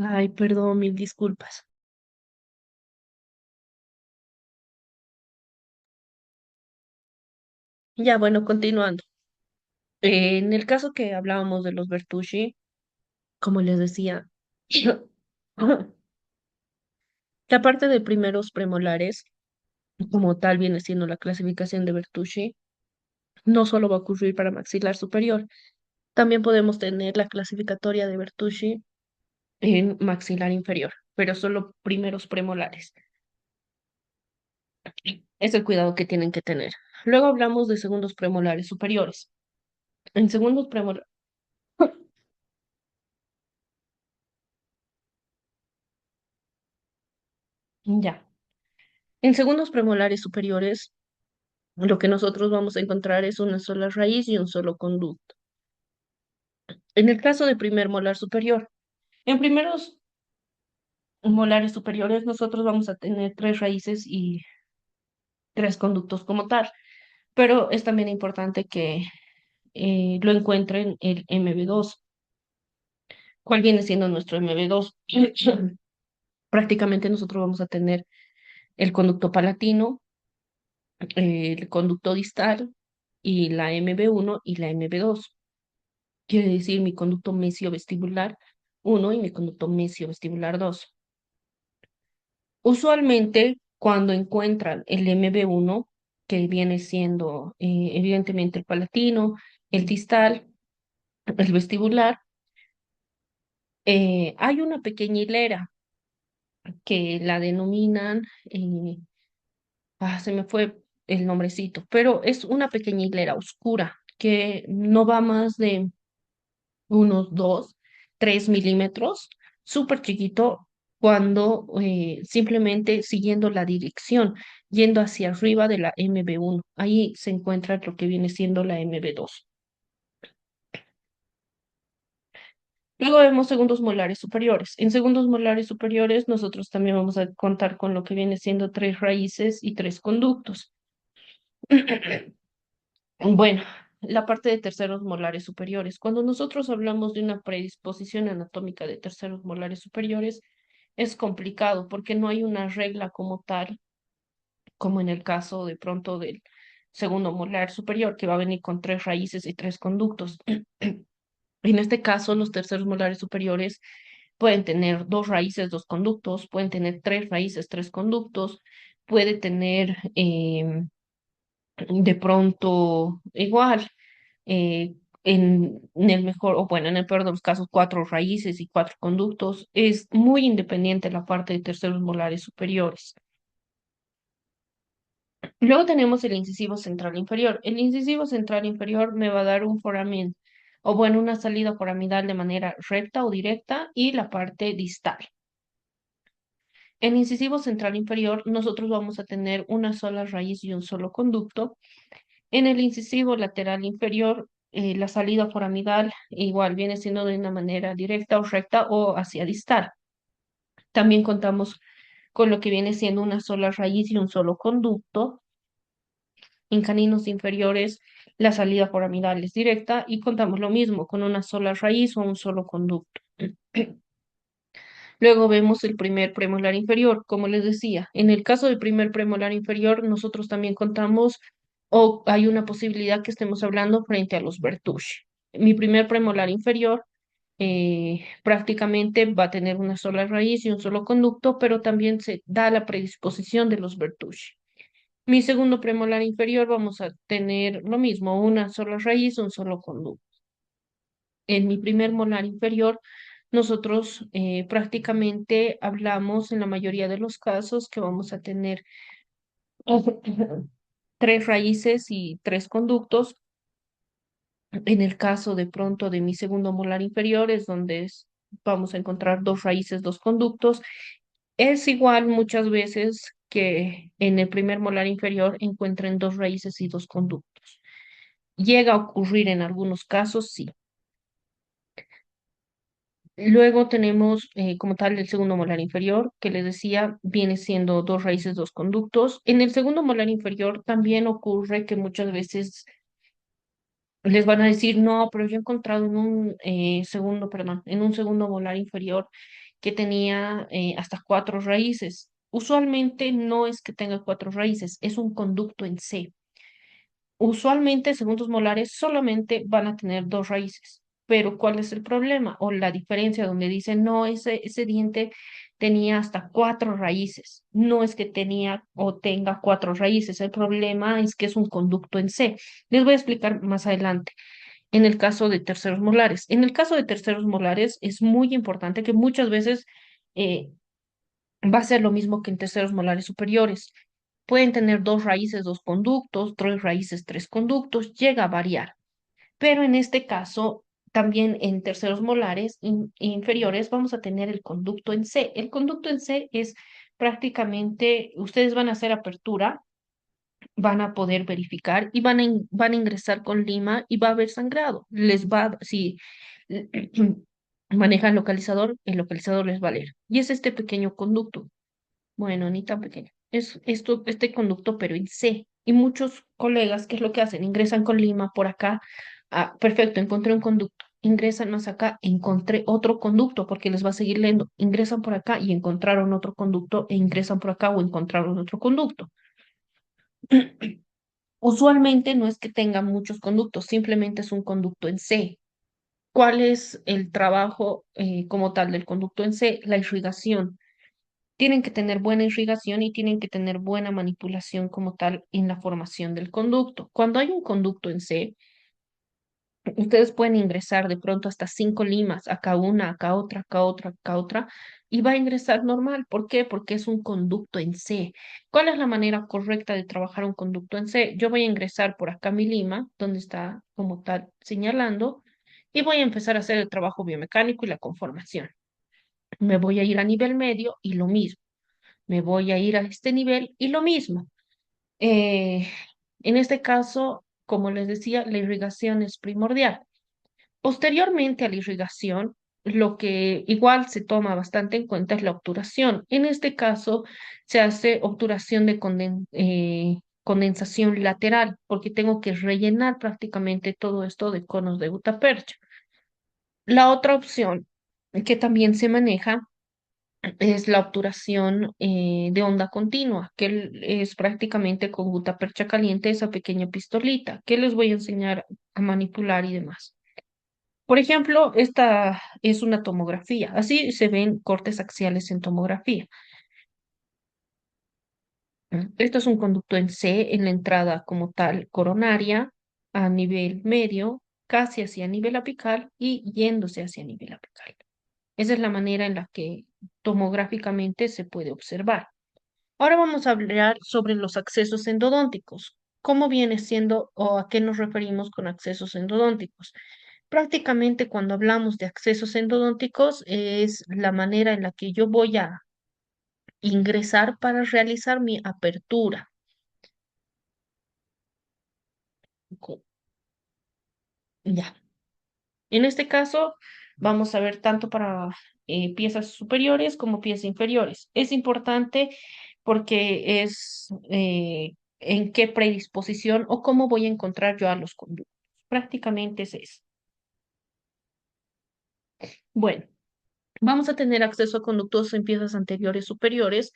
Ay, perdón, mil disculpas. Ya, bueno, continuando. En el caso que hablábamos de los Bertucci, como les decía, la parte de primeros premolares, como tal viene siendo la clasificación de Bertucci, no solo va a ocurrir para maxilar superior, también podemos tener la clasificatoria de Bertucci en maxilar inferior, pero solo primeros premolares. Es el cuidado que tienen que tener. Luego hablamos de segundos premolares superiores. En segundos premolares, ya. En segundos premolares superiores, lo que nosotros vamos a encontrar es una sola raíz y un solo conducto. En el caso de primer molar superior, en primeros molares superiores nosotros vamos a tener tres raíces y tres conductos como tal, pero es también importante que lo encuentren el MB2. ¿Cuál viene siendo nuestro MB2? Prácticamente nosotros vamos a tener el conducto palatino, el conducto distal y la MB1 y la MB2. Quiere decir mi conducto mesio-vestibular 1 y mi conducto mesio-vestibular 2. Usualmente, cuando encuentran el MB1, que viene siendo evidentemente el palatino, el distal, el vestibular, hay una pequeña hilera que la denominan, se me fue el nombrecito, pero es una pequeña hilera oscura que no va más de unos 2, 3 milímetros, súper chiquito, cuando simplemente siguiendo la dirección, yendo hacia arriba de la MB1. Ahí se encuentra lo que viene siendo la MB2. Luego vemos segundos molares superiores. En segundos molares superiores nosotros también vamos a contar con lo que viene siendo tres raíces y tres conductos. Bueno, la parte de terceros molares superiores. Cuando nosotros hablamos de una predisposición anatómica de terceros molares superiores, es complicado porque no hay una regla como tal, como en el caso de pronto del segundo molar superior, que va a venir con tres raíces y tres conductos. En este caso, los terceros molares superiores pueden tener dos raíces, dos conductos, pueden tener tres raíces, tres conductos, puede tener de pronto igual, en el mejor, o bueno, en el peor de los casos, cuatro raíces y cuatro conductos. Es muy independiente la parte de terceros molares superiores. Luego tenemos el incisivo central inferior. El incisivo central inferior me va a dar un foramen, o bueno, una salida foraminal de manera recta o directa y la parte distal. En incisivo central inferior, nosotros vamos a tener una sola raíz y un solo conducto. En el incisivo lateral inferior, la salida foraminal igual viene siendo de una manera directa o recta o hacia distal. También contamos con lo que viene siendo una sola raíz y un solo conducto. En caninos inferiores, la salida foraminal es directa y contamos lo mismo con una sola raíz o un solo conducto. Luego vemos el primer premolar inferior, como les decía. En el caso del primer premolar inferior, nosotros también contamos o hay una posibilidad que estemos hablando frente a los Bertouche. Mi primer premolar inferior prácticamente va a tener una sola raíz y un solo conducto, pero también se da la predisposición de los Bertouche. Mi segundo premolar inferior vamos a tener lo mismo, una sola raíz, un solo conducto. En mi primer molar inferior, nosotros prácticamente hablamos en la mayoría de los casos que vamos a tener tres raíces y tres conductos. En el caso de pronto de mi segundo molar inferior es donde vamos a encontrar dos raíces, dos conductos. Es igual muchas veces que en el primer molar inferior encuentren dos raíces y dos conductos. Llega a ocurrir en algunos casos, sí. Luego tenemos como tal el segundo molar inferior, que les decía, viene siendo dos raíces, dos conductos. En el segundo molar inferior también ocurre que muchas veces les van a decir, no, pero yo he encontrado en un segundo, perdón, en un segundo molar inferior que tenía hasta cuatro raíces. Usualmente no es que tenga cuatro raíces, es un conducto en C. Usualmente, segundos molares solamente van a tener dos raíces. Pero ¿cuál es el problema o la diferencia donde dicen, no, ese diente tenía hasta cuatro raíces? No es que tenía o tenga cuatro raíces, el problema es que es un conducto en C. Les voy a explicar más adelante en el caso de terceros molares. En el caso de terceros molares es muy importante que muchas veces eh, va a ser lo mismo que en terceros molares superiores. Pueden tener dos raíces, dos conductos, tres raíces, tres conductos, llega a variar. Pero en este caso, también en terceros molares inferiores vamos a tener el conducto en C. El conducto en C es prácticamente, ustedes van a hacer apertura, van a poder verificar y van a ingresar con lima y va a haber sangrado. Si manejan localizador, el localizador les va a leer. Y es este pequeño conducto. Bueno, ni tan pequeño. Es esto, este conducto, pero en C. Y muchos colegas, ¿qué es lo que hacen? Ingresan con lima por acá. Ah, perfecto, encontré un conducto. Ingresan más acá, encontré otro conducto, porque les va a seguir leyendo. Ingresan por acá y encontraron otro conducto, e ingresan por acá o encontraron otro conducto. Usualmente no es que tenga muchos conductos, simplemente es un conducto en C. ¿Cuál es el trabajo como tal del conducto en C? La irrigación. Tienen que tener buena irrigación y tienen que tener buena manipulación como tal en la formación del conducto. Cuando hay un conducto en C, ustedes pueden ingresar de pronto hasta cinco limas, acá una, acá otra, acá otra, acá otra, y va a ingresar normal. ¿Por qué? Porque es un conducto en C. ¿Cuál es la manera correcta de trabajar un conducto en C? Yo voy a ingresar por acá mi lima, donde está como tal señalando, y voy a empezar a hacer el trabajo biomecánico y la conformación. Me voy a ir a nivel medio y lo mismo. Me voy a ir a este nivel y lo mismo. Eh, en este caso, como les decía, la irrigación es primordial. Posteriormente a la irrigación, Lo que igual se toma bastante en cuenta es la obturación. En este caso se hace obturación de condensación lateral, porque tengo que rellenar prácticamente todo esto de conos de gutapercha. La otra opción que también se maneja es la obturación de onda continua, es prácticamente con gutapercha caliente, esa pequeña pistolita, que les voy a enseñar a manipular y demás. Por ejemplo, esta es una tomografía. Así se ven cortes axiales en tomografía. Esto es un conducto en C en la entrada como tal coronaria a nivel medio, casi hacia nivel apical y yéndose hacia nivel apical. Esa es la manera en la que tomográficamente se puede observar. Ahora vamos a hablar sobre los accesos endodónticos. ¿Cómo viene siendo o a qué nos referimos con accesos endodónticos? Prácticamente cuando hablamos de accesos endodónticos es la manera en la que yo voy a ingresar para realizar mi apertura. Co- Ya. En este caso vamos a ver tanto para piezas superiores como piezas inferiores. Es importante porque es en qué predisposición o cómo voy a encontrar yo a los conductos. Prácticamente es eso. Bueno. Vamos a tener acceso a conductos en piezas anteriores superiores,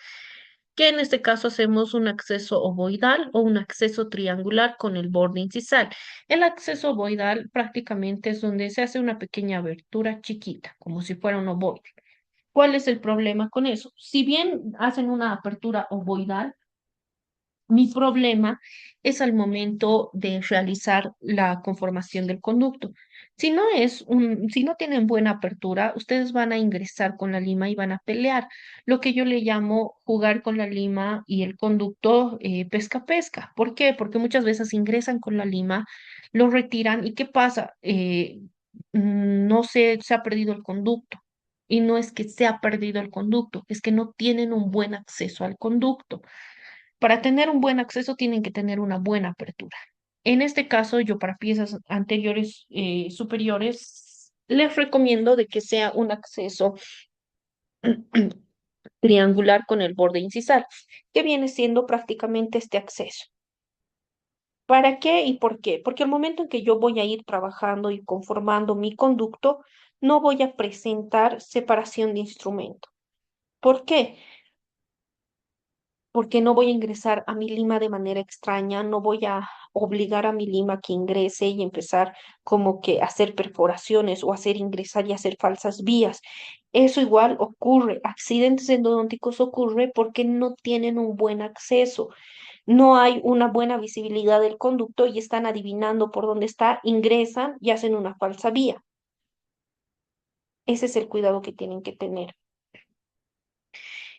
que en este caso hacemos un acceso ovoidal o un acceso triangular con el borde incisal. El acceso ovoidal prácticamente es donde se hace una pequeña abertura chiquita, como si fuera un ovoide. ¿Cuál es el problema con eso? Si bien hacen una apertura ovoidal, mi problema es al momento de realizar la conformación del conducto. Si no tienen buena apertura, ustedes van a ingresar con la lima y van a pelear. Lo que yo le llamo jugar con la lima y el conducto pesca-pesca. ¿Por qué? Porque muchas veces ingresan con la lima, lo retiran y ¿qué pasa? No se ha perdido el conducto. Y no es que se ha perdido el conducto, es que no tienen un buen acceso al conducto. Para tener un buen acceso tienen que tener una buena apertura. En este caso, yo para piezas anteriores superiores, les recomiendo de que sea un acceso triangular con el borde incisal, que viene siendo prácticamente este acceso. ¿Para qué y por qué? Porque al momento en que yo voy a ir trabajando y conformando mi conducto, no voy a presentar separación de instrumento. ¿Por qué? Porque no voy a ingresar a mi lima de manera extraña, no voy a obligar a mi lima que ingrese y empezar como que a hacer perforaciones o hacer ingresar y hacer falsas vías. Eso igual ocurre, accidentes endodónticos ocurre porque no tienen un buen acceso, no hay una buena visibilidad del conducto y están adivinando por dónde está, ingresan y hacen una falsa vía. Ese es el cuidado que tienen que tener.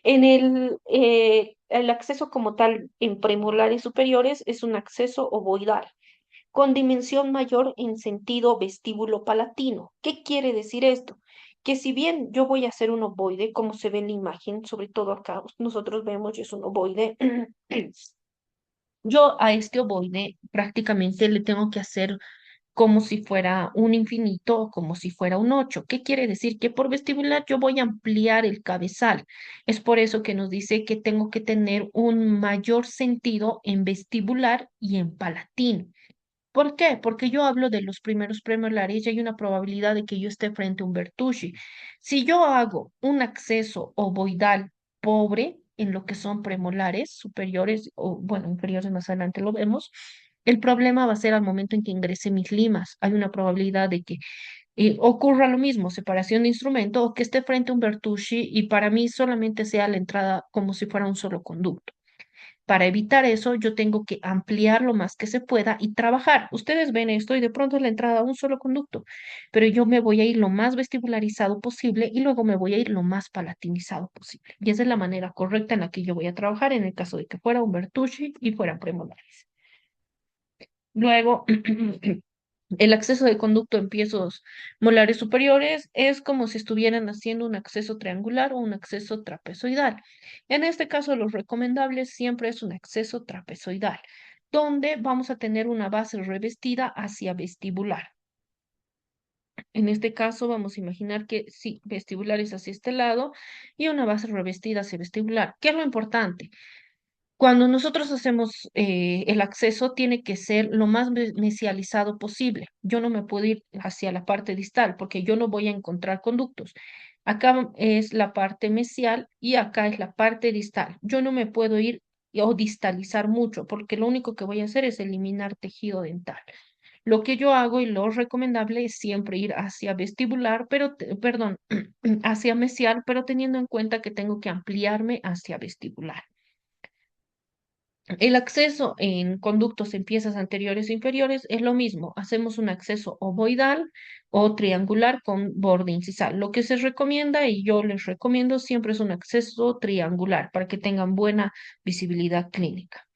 El acceso como tal en premolares superiores es un acceso ovoidal, con dimensión mayor en sentido vestíbulo palatino. ¿Qué quiere decir esto? Que si bien yo voy a hacer un ovoide, como se ve en la imagen, sobre todo acá, nosotros vemos, es un ovoide, yo a este ovoide prácticamente le tengo que hacer como si fuera un infinito o como si fuera un 8. ¿Qué quiere decir? Que por vestibular yo voy a ampliar el cabezal. Es por eso que nos dice que tengo que tener un mayor sentido en vestibular y en palatino. ¿Por qué? Porque yo hablo de los primeros premolares y hay una probabilidad de que yo esté frente a un Bertucci. Si yo hago un acceso ovoidal pobre en lo que son premolares superiores o, bueno, inferiores más adelante lo vemos, el problema va a ser al momento en que ingrese mis limas. Hay una probabilidad de que ocurra lo mismo, separación de instrumento o que esté frente a un Bertucci y para mí solamente sea la entrada como si fuera un solo conducto. Para evitar eso, yo tengo que ampliar lo más que se pueda y trabajar. Ustedes ven esto y de pronto es la entrada a un solo conducto, pero yo me voy a ir lo más vestibularizado posible y luego me voy a ir lo más palatinizado posible. Y esa es la manera correcta en la que yo voy a trabajar en el caso de que fuera un Bertucci y fueran premolares. Luego, el acceso de conducto en piezos molares superiores es como si estuvieran haciendo un acceso triangular o un acceso trapezoidal. En este caso, lo recomendable siempre es un acceso trapezoidal, donde vamos a tener una base revestida hacia vestibular. En este caso, vamos a imaginar que sí, vestibular es hacia este lado y una base revestida hacia vestibular. ¿Qué es lo importante? Cuando nosotros hacemos el acceso, tiene que ser lo más mesializado posible. Yo no me puedo ir hacia la parte distal porque yo no voy a encontrar conductos. Acá es la parte mesial y acá es la parte distal. Yo no me puedo ir o distalizar mucho porque lo único que voy a hacer es eliminar tejido dental. Lo que yo hago y lo recomendable es siempre ir hacia vestibular, pero, perdón, hacia mesial, pero teniendo en cuenta que tengo que ampliarme hacia vestibular. El acceso en conductos en piezas anteriores e inferiores es lo mismo. Hacemos un acceso ovoidal o triangular con borde incisal. Lo que se recomienda y yo les recomiendo siempre es un acceso triangular para que tengan buena visibilidad clínica.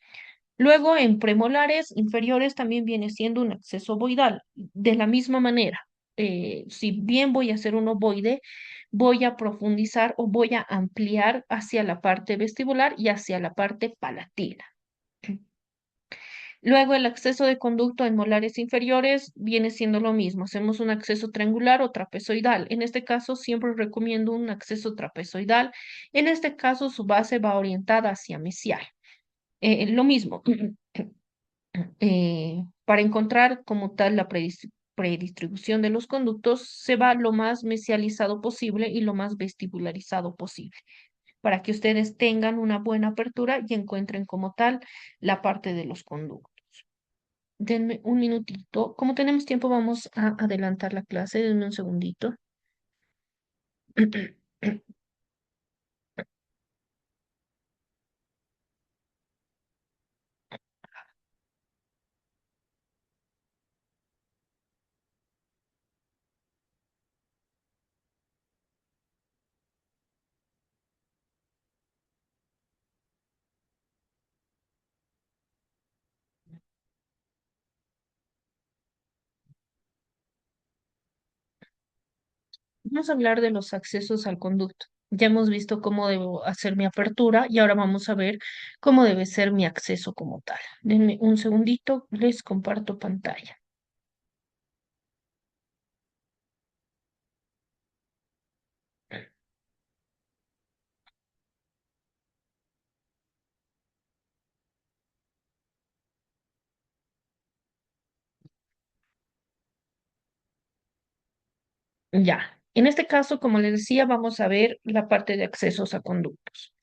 Luego, en premolares inferiores también viene siendo un acceso ovoidal. De la misma manera, si bien voy a hacer un ovoide, voy a profundizar o voy a ampliar hacia la parte vestibular y hacia la parte palatina. Luego el acceso de conducto en molares inferiores viene siendo lo mismo. Hacemos un acceso triangular o trapezoidal. En este caso siempre recomiendo un acceso trapezoidal. En este caso su base va orientada hacia mesial. Lo mismo, para encontrar como tal la predistribución de los conductos, se va lo más mesializado posible y lo más vestibularizado posible, para que ustedes tengan una buena apertura y encuentren como tal la parte de los conductos. Denme un minutito. Como tenemos tiempo, vamos a adelantar la clase. Denme un segundito. Vamos a hablar de los accesos al conducto. Ya hemos visto cómo debo hacer mi apertura y ahora vamos a ver cómo debe ser mi acceso como tal. Denme un segundito, les comparto pantalla. Ya, en este caso, como les decía, vamos a ver la parte de accesos a conductos.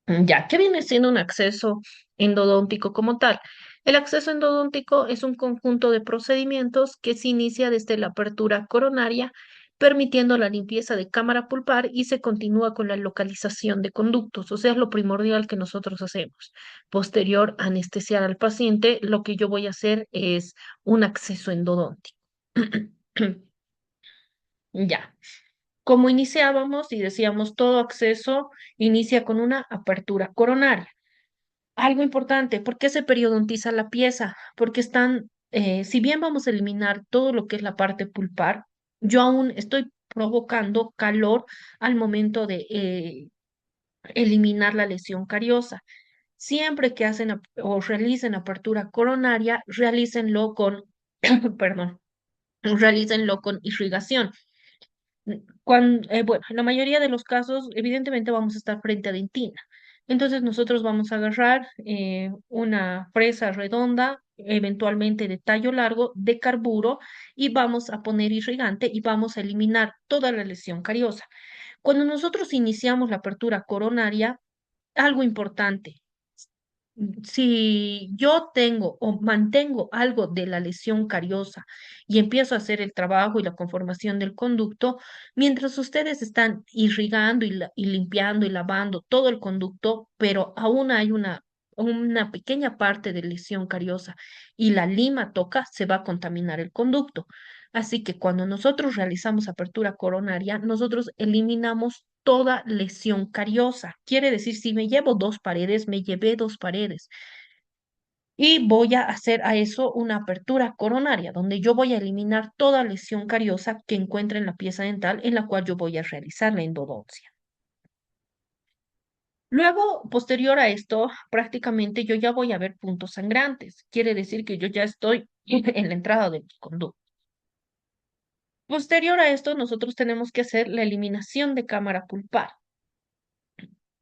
Ya, ¿qué viene siendo un acceso endodóntico como tal? El acceso endodóntico es un conjunto de procedimientos que se inicia desde la apertura coronaria, permitiendo la limpieza de cámara pulpar y se continúa con la localización de conductos, o sea, es lo primordial que nosotros hacemos. Posterior a anestesiar al paciente, lo que yo voy a hacer es un acceso endodóntico. Ya. Como iniciábamos y decíamos, todo acceso inicia con una apertura coronaria. Algo importante, ¿por qué se periodontiza la pieza? Porque están, si bien vamos a eliminar todo lo que es la parte pulpar, yo aún estoy provocando calor al momento de eliminar la lesión cariosa. Siempre que hacen o realicen apertura coronaria, realícenlo con, perdón, realícenlo con irrigación. Bueno, en la mayoría de los casos, evidentemente vamos a estar frente a dentina. Entonces nosotros vamos a agarrar una fresa redonda, eventualmente de tallo largo, de carburo, y vamos a poner irrigante y vamos a eliminar toda la lesión cariosa. Cuando nosotros iniciamos la apertura coronaria, algo importante, si yo tengo o mantengo algo de la lesión cariosa y empiezo a hacer el trabajo y la conformación del conducto, mientras ustedes están irrigando y limpiando y lavando todo el conducto, pero aún hay una pequeña parte de lesión cariosa y la lima toca, se va a contaminar el conducto. Así que cuando nosotros realizamos apertura coronaria, nosotros eliminamos toda lesión cariosa. Quiere decir, si me llevo dos paredes, me llevé dos paredes. Y voy a hacer a eso una apertura coronaria, donde yo voy a eliminar toda lesión cariosa que encuentre en la pieza dental en la cual yo voy a realizar la endodoncia. Luego, posterior a esto, prácticamente yo ya voy a ver puntos sangrantes. Quiere decir que yo ya estoy en la entrada del conducto. Posterior a esto, nosotros tenemos que hacer la eliminación de cámara pulpar.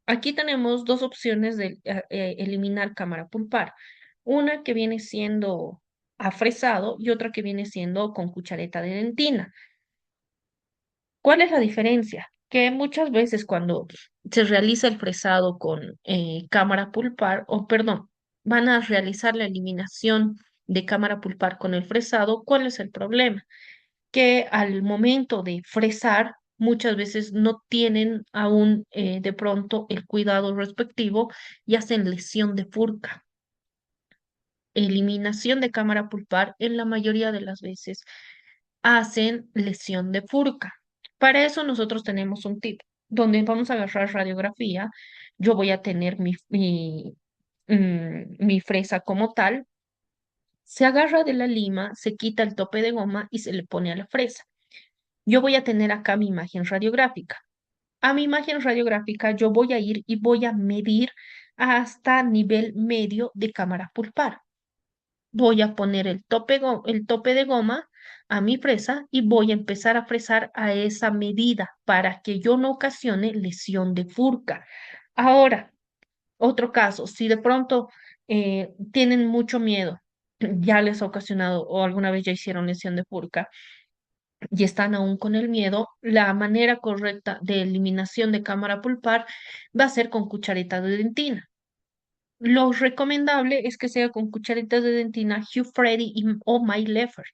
Aquí tenemos dos opciones de eliminar cámara pulpar. Una que viene siendo afresado y otra que viene siendo con cuchareta de dentina. ¿Cuál es la diferencia? Que muchas veces cuando se realiza el fresado con cámara pulpar, o perdón, van a realizar la eliminación de cámara pulpar con el fresado, ¿cuál es el problema? Que al momento de fresar, muchas veces no tienen aún de pronto el cuidado respectivo y hacen lesión de furca. Eliminación de cámara pulpar en la mayoría de las veces hacen lesión de furca. Para eso nosotros tenemos un tip donde vamos a agarrar radiografía. Yo voy a tener mi fresa como tal. Se agarra de la lima, se quita el tope de goma y se le pone a la fresa. Yo voy a tener acá mi imagen radiográfica. A mi imagen radiográfica yo voy a ir y voy a medir hasta nivel medio de cámara pulpar. Voy a poner el tope de goma a mi fresa y voy a empezar a fresar a esa medida para que yo no ocasione lesión de furca. Ahora, otro caso, si de pronto tienen mucho miedo, ya les ha ocasionado o alguna vez ya hicieron lesión de furca y están aún con el miedo, la manera correcta de eliminación de cámara pulpar va a ser con cucharita de dentina. Lo recomendable es que sea con cucharitas de dentina Hugh Freddy o My Leffer.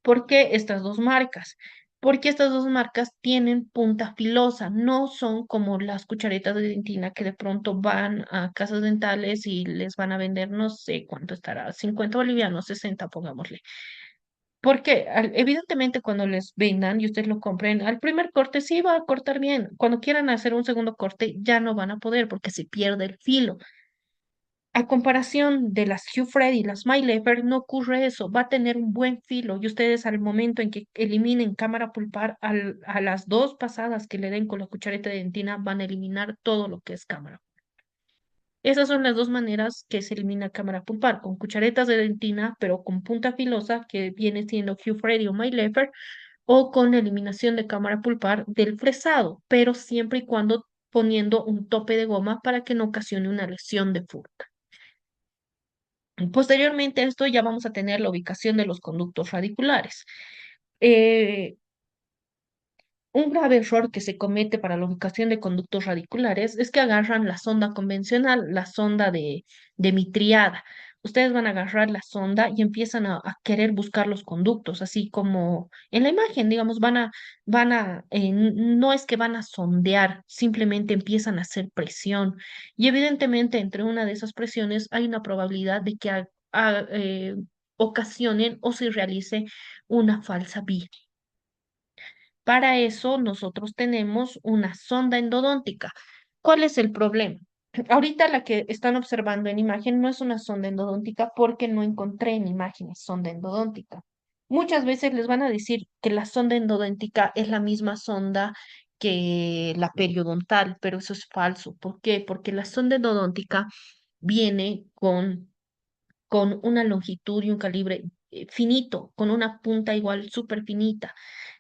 ¿Por qué estas dos marcas? Porque estas dos marcas tienen punta filosa, no son como las cucharitas de dentina que de pronto van a casas dentales y les van a vender, no sé cuánto estará, 50 bolivianos, 60, pongámosle. Porque evidentemente cuando les vendan y ustedes lo compren, al primer corte sí va a cortar bien. Cuando quieran hacer un segundo corte ya no van a poder porque se pierde el filo. A comparación de las Hugh Freddy y las My Leopard, no ocurre eso, va a tener un buen filo y ustedes al momento en que eliminen cámara pulpar, a las dos pasadas que le den con la cuchareta de dentina, van a eliminar todo lo que es cámara. Esas son las dos maneras que se elimina cámara pulpar, con cucharetas de dentina, pero con punta filosa, que viene siendo Hugh Freddy o My Leopard, o con eliminación de cámara pulpar del fresado, pero siempre y cuando poniendo un tope de goma para que no ocasione una lesión de furca. Posteriormente a esto ya vamos a tener la ubicación de los conductos radiculares. Eh, un grave error que se comete para la ubicación de conductos radiculares es que agarran la sonda convencional, la sonda de mitriada. Ustedes van a agarrar la sonda y empiezan a querer buscar los conductos, así como en la imagen, digamos, no es que van a sondear, simplemente empiezan a hacer presión. Y evidentemente entre una de esas presiones hay una probabilidad de que ocasionen o se realice una falsa vía. Para eso nosotros tenemos una sonda endodóntica. ¿Cuál es el problema? Ahorita la que están observando en imagen no es una sonda endodóntica porque no encontré en imágenes sonda endodóntica. Muchas veces les van a decir que la sonda endodóntica es la misma sonda que la periodontal, pero eso es falso. ¿Por qué? Porque la sonda endodóntica viene con una longitud y un calibre finito, con una punta igual súper finita.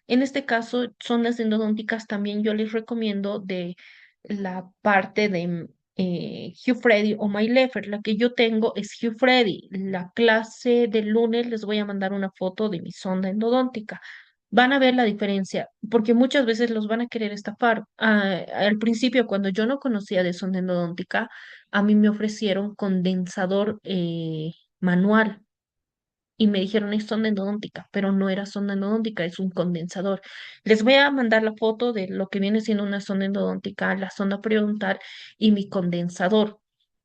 En este caso, sondas endodónticas también yo les recomiendo de la parte de Hugh Freddy o My Leffer. La que yo tengo es Hugh Freddy. La clase del lunes les voy a mandar una foto de mi sonda endodóntica. Van a ver la diferencia, porque muchas veces los van a querer estafar. Al principio, cuando yo no conocía de sonda endodóntica, a mí me ofrecieron condensador manual y me dijeron es sonda endodóntica, pero no era sonda endodóntica, es un condensador. Les voy a mandar la foto de lo que viene siendo una sonda endodóntica, la sonda periodontal y mi condensador.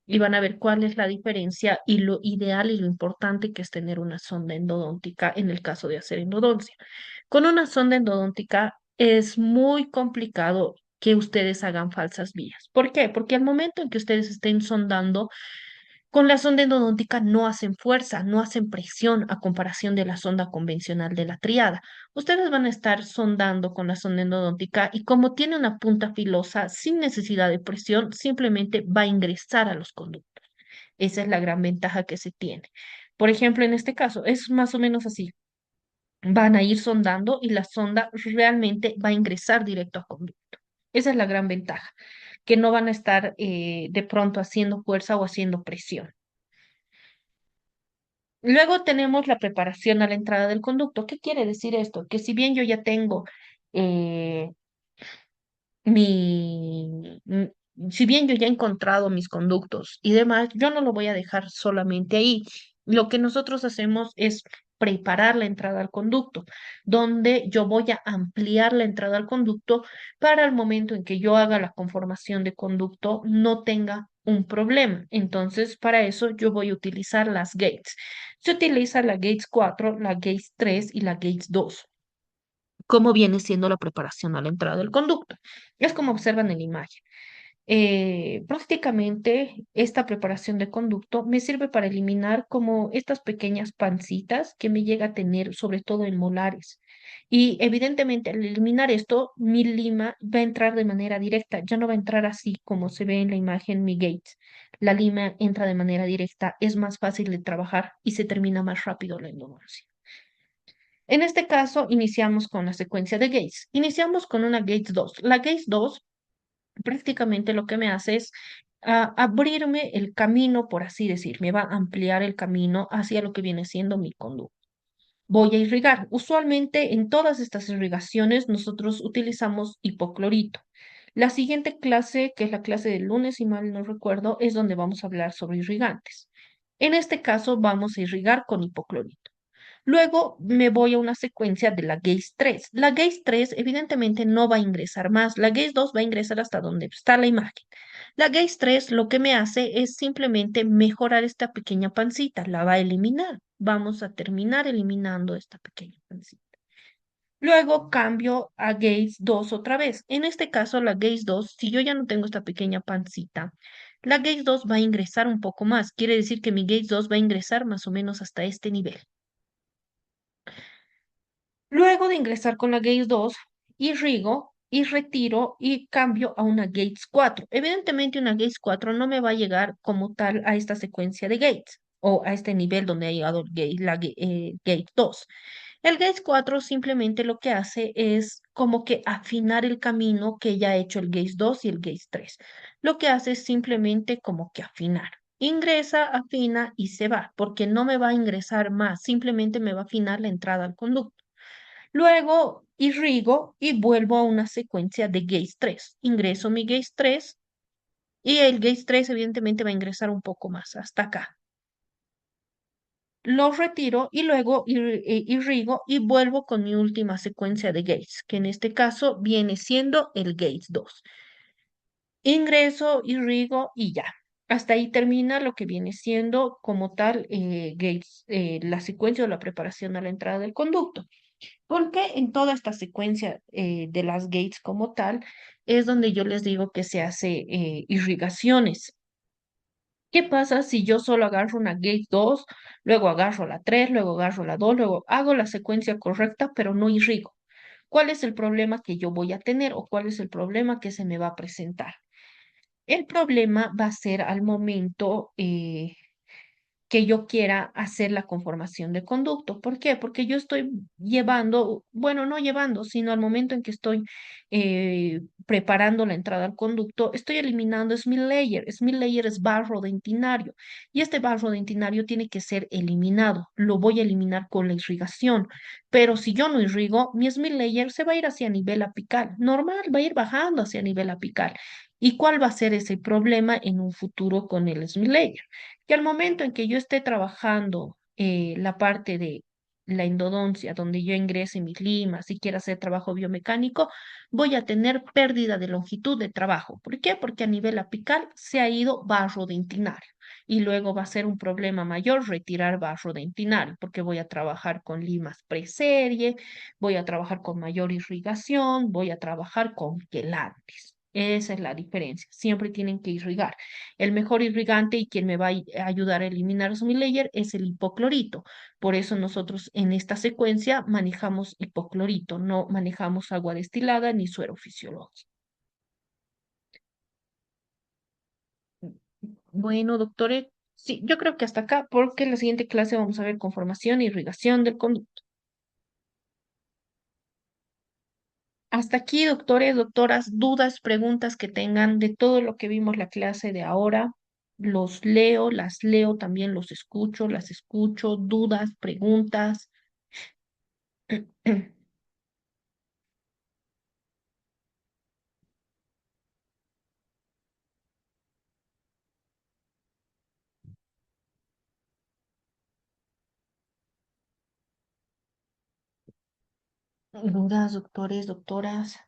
Y van a ver cuál es la diferencia y lo ideal y lo importante que es tener una sonda endodóntica en el caso de hacer endodoncia. Con una sonda endodóntica es muy complicado que ustedes hagan falsas vías. ¿Por qué? Porque al momento en que ustedes estén sondando, con la sonda endodóntica no hacen fuerza, no hacen presión a comparación de la sonda convencional de la triada. Ustedes van a estar sondando con la sonda endodóntica y como tiene una punta filosa sin necesidad de presión, simplemente va a ingresar a los conductos. Esa es la gran ventaja que se tiene. Por ejemplo, en este caso, es más o menos así. van a ir sondando y la sonda realmente va a ingresar directo a conducto. Esa es la gran ventaja, que no van a estar de pronto haciendo fuerza o haciendo presión. Luego tenemos la preparación a la entrada del conducto. ¿Qué quiere decir esto? Que si bien yo ya tengo eh, si bien yo ya he encontrado mis conductos y demás, yo no lo voy a dejar solamente ahí. Lo que nosotros hacemos es preparar la entrada al conducto, donde yo voy a ampliar la entrada al conducto para el momento en que yo haga la conformación de conducto no tenga un problema. Entonces, para eso yo voy a utilizar las gates. Se utiliza la Gates 4, la Gates 3 y la Gates 2 cómo viene siendo la preparación a la entrada del conducto. Es como observan en la imagen. Prácticamente esta preparación de conducto me sirve para eliminar como estas pequeñas pancitas que me llega a tener, sobre todo en molares. Y evidentemente al eliminar esto, mi lima va a entrar de manera directa, ya no va a entrar así como se ve en la imagen mi Gates. La lima entra de manera directa, es más fácil de trabajar y se termina más rápido la endodoncia. En este caso, iniciamos con la secuencia de gates. Iniciamos con una Gates 2. La Gates 2 prácticamente lo que me hace es abrirme el camino, por así decir, me va a ampliar el camino hacia lo que viene siendo mi conducto. Voy a irrigar. Usualmente en todas estas irrigaciones nosotros utilizamos hipoclorito. La siguiente clase, que es la clase del lunes, si mal no recuerdo, es donde vamos a hablar sobre irrigantes. En este caso vamos a irrigar con hipoclorito. Luego me voy a una secuencia de la Gaze 3. La Gaze 3 evidentemente no va a ingresar más. La Gaze 2 va a ingresar hasta donde está la imagen. La Gaze 3 lo que me hace es simplemente mejorar esta pequeña pancita. La va a eliminar. Vamos a terminar eliminando esta pequeña pancita. Luego cambio a Gaze 2 otra vez. En este caso, la Gaze 2, si yo ya no tengo esta pequeña pancita, la Gaze 2 va a ingresar un poco más. Quiere decir que mi Gaze 2 va a ingresar más o menos hasta este nivel. Luego de ingresar con la Gates 2, irrigo y retiro y cambio a una Gates 4. Evidentemente una Gates 4 no me va a llegar como tal a esta secuencia de gates o a este nivel donde ha llegado el gate 2. El Gate 4 simplemente lo que hace es como que afinar el camino que ya ha hecho el Gate 2 y el Gate 3. Lo que hace es simplemente como que afinar. Ingresa, afina y se va, porque no me va a ingresar más, simplemente me va a afinar la entrada al conducto. Luego irrigo y vuelvo a una secuencia de gates 3. Ingreso mi gates 3 y el gates 3 evidentemente va a ingresar un poco más hasta acá. Lo retiro y luego irrigo y vuelvo con mi última secuencia de gates, que en este caso viene siendo el gates 2. Ingreso, irrigo y ya. Hasta ahí termina lo que viene siendo como tal gates, la secuencia o la preparación a la entrada del conducto. Porque en toda esta secuencia de las gates como tal es donde yo les digo que se hace irrigaciones. ¿Qué pasa si yo solo agarro una gate 2, luego agarro la 3, luego agarro la 2, luego hago la secuencia correcta, pero no irrigo? ¿Cuál es el problema que yo voy a tener o cuál es el problema que se me va a presentar? El problema va a ser al momento que yo quiera hacer la conformación de conducto. ¿Por qué? Porque yo estoy llevando, bueno, no llevando, sino al momento en que estoy preparando la entrada al conducto, estoy eliminando smith layer. Smith layer es barro dentinario y este barro dentinario tiene que ser eliminado. Lo voy a eliminar con la irrigación, pero si yo no irrigo, mi smith layer se va a ir hacia nivel apical. Normal, va a ir bajando hacia nivel apical. ¿Y cuál va a ser ese problema en un futuro con el smith layer? Que al momento en que yo esté trabajando la parte de la endodoncia, donde yo ingrese mis limas y quiera hacer trabajo biomecánico, voy a tener pérdida de longitud de trabajo. ¿Por qué? Porque a nivel apical se ha ido barro dentinario y luego va a ser un problema mayor retirar barro dentinario, porque voy a trabajar con limas preserie, voy a trabajar con mayor irrigación, voy a trabajar con quelantes. Esa es la diferencia. Siempre tienen que irrigar. El mejor irrigante y quien me va a ayudar a eliminar su layer es el hipoclorito. Por eso nosotros en esta secuencia manejamos hipoclorito, no manejamos agua destilada ni suero fisiológico. Bueno, doctores, sí, yo creo que hasta acá, porque en la siguiente clase vamos a ver conformación e irrigación del conducto. Hasta aquí, doctores, doctoras, dudas, preguntas que tengan de todo lo que vimos la clase de ahora. Los leo, las leo, también los escucho, las escucho, dudas, preguntas. Dudas, doctores, doctoras.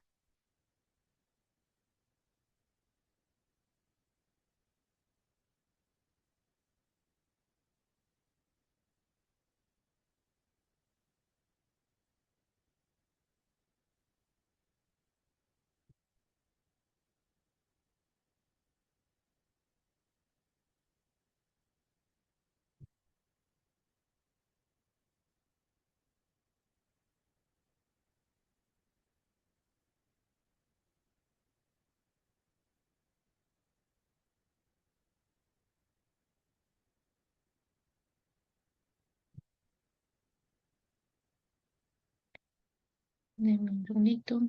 Denme un segundito.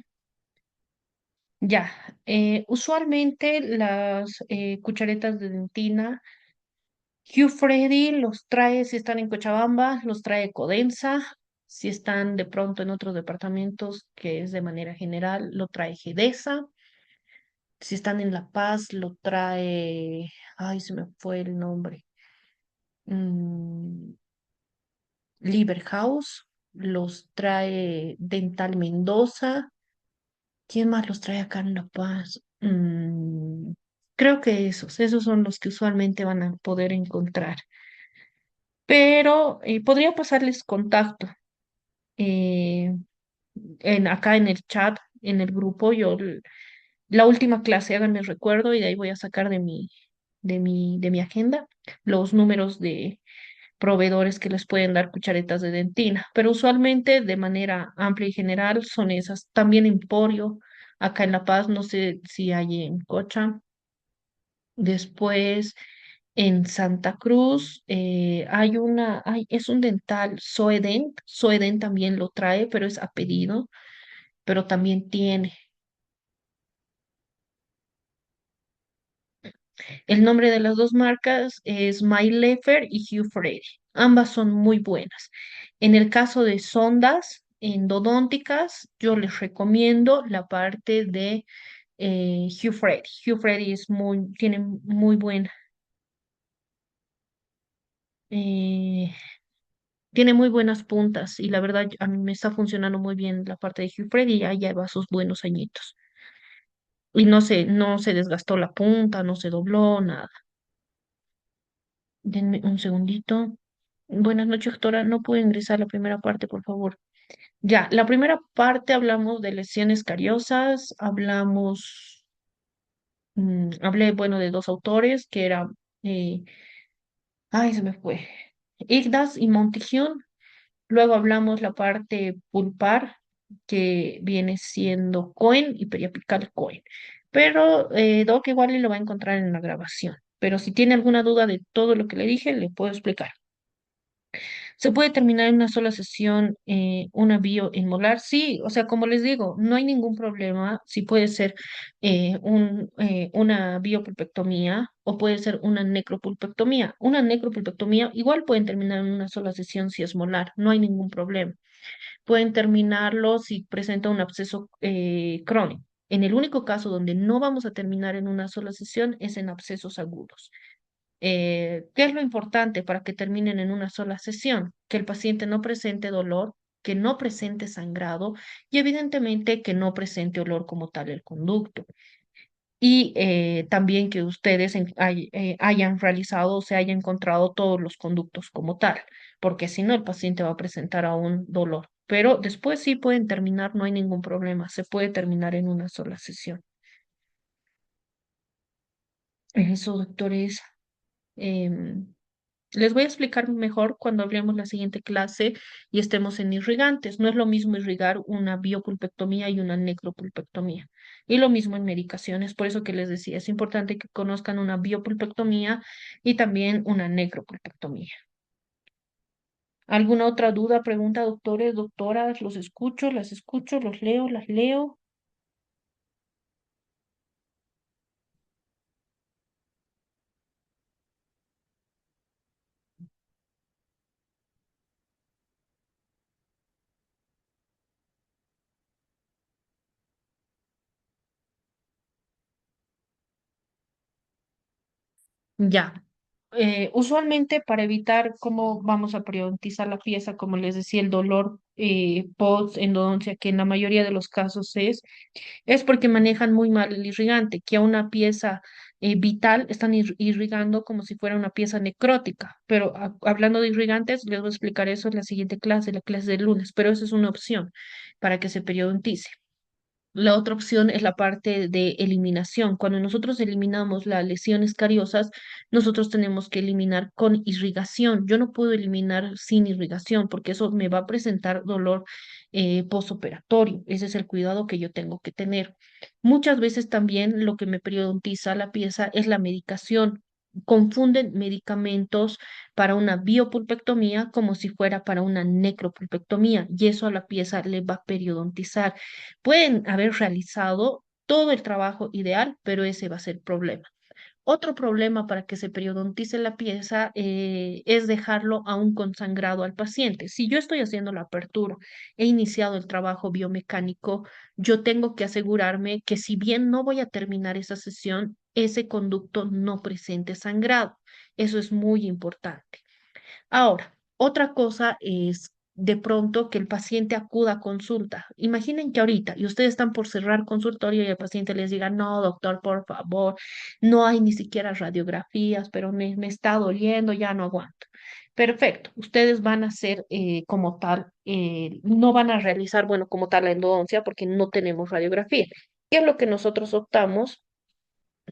Ya, usualmente las cucharetas de dentina, Hugh Freddy los trae si están en Cochabamba, los trae Codensa, si están de pronto en otros departamentos, que es de manera general, lo trae Gedesa, si están en La Paz, lo trae, ay, se me fue el nombre, mm, Liver House, los trae Dental Mendoza. ¿Quién más los trae acá en La Paz? Creo que esos son los que usualmente van a poder encontrar. Pero podría pasarles contacto eh, acá en el chat, en el grupo. La última clase, háganme recuerdo y de ahí voy a sacar de mi agenda los números de proveedores que les pueden dar cucharetas de dentina. Pero usualmente de manera amplia y general son esas. También Emporio, acá en La Paz, no sé si hay en Cocha. Después en Santa Cruz es un dental Soedent. Soedent también lo trae, pero es a pedido, pero también tiene. El nombre de las dos marcas es Maylefer y Hugh Freire. Ambas son muy buenas. En el caso de sondas endodónticas, yo les recomiendo la parte de Hugh Freire. Hugh Freire tiene muy buena. eh, Tiene muy buenas puntas y la verdad a mí me está funcionando muy bien la parte de Hugh Freddy y ya lleva sus buenos añitos. Y no se desgastó la punta, no se dobló, nada. Denme un segundito. Buenas noches, doctora. No puedo ingresar la primera parte, por favor. Ya, la primera parte hablamos de lesiones cariosas, hablé, bueno, de dos autores que eran, eh, ay, se me fue, Igdas y Montigion. Luego hablamos la parte pulpar, que viene siendo Cohen y periapical Cohen. Pero Doc igual y lo va a encontrar en la grabación. Pero si tiene alguna duda de todo lo que le dije, le puedo explicar. ¿Se puede terminar en una sola sesión una bioinmolar? Sí, o sea, como les digo, no hay ningún problema. Si puede ser una biopulpectomía o puede ser una necropulpectomía. Una necropulpectomía igual pueden terminar en una sola sesión si es molar, no hay ningún problema. Pueden terminarlo si presenta un absceso crónico. En el único caso donde no vamos a terminar en una sola sesión es en abscesos agudos. ¿Qué es lo importante para que terminen en una sola sesión? Que el paciente no presente dolor, que no presente sangrado y evidentemente que no presente olor como tal el conducto. Y también que ustedes hayan realizado o se hayan encontrado todos los conductos como tal, porque si no el paciente va a presentar aún dolor. Pero después sí pueden terminar, no hay ningún problema, se puede terminar en una sola sesión. Eso, doctores. em, Les voy a explicar mejor cuando hablemos la siguiente clase y estemos en irrigantes. No es lo mismo irrigar una biopulpectomía y una necropulpectomía. Y lo mismo en medicaciones. Por eso que les decía, es importante que conozcan una biopulpectomía y también una necropulpectomía. ¿Alguna otra duda, pregunta, doctores, doctoras? Los escucho, las leo, las leo. Ya. Usualmente para evitar cómo vamos a priorizar la pieza, como les decía, el dolor post-endodoncia, que en la mayoría de los casos es porque manejan muy mal el irrigante, que a una pieza vital están irrigando como si fuera una pieza necrótica. Pero hablando de irrigantes, les voy a explicar eso en la siguiente clase, la clase del lunes, pero eso es una opción para que se periodontice. La otra opción es la parte de eliminación. Cuando nosotros eliminamos las lesiones cariosas, nosotros tenemos que eliminar con irrigación. Yo no puedo eliminar sin irrigación porque eso me va a presentar dolor postoperatorio. Ese es el cuidado que yo tengo que tener. Muchas veces también lo que me periodontiza la pieza es la medicación. Confunden medicamentos para una biopulpectomía como si fuera para una necropulpectomía y eso a la pieza le va a periodontizar. Pueden haber realizado todo el trabajo ideal, pero ese va a ser problema. Otro problema para que se periodontice la pieza es dejarlo aún consangrado al paciente. Si yo estoy haciendo la apertura, he iniciado el trabajo biomecánico, yo tengo que asegurarme que si bien no voy a terminar esa sesión, ese conducto no presente sangrado. Eso es muy importante. Ahora, otra cosa es de pronto que el paciente acuda a consulta. Imaginen que ahorita y ustedes están por cerrar consultorio y el paciente les diga, no, doctor, por favor, no hay ni siquiera radiografías, pero me está doliendo, ya no aguanto. Perfecto, ustedes van a hacer como tal, no van a realizar, bueno, como tal la endodoncia porque no tenemos radiografía. ¿Qué es lo que nosotros optamos?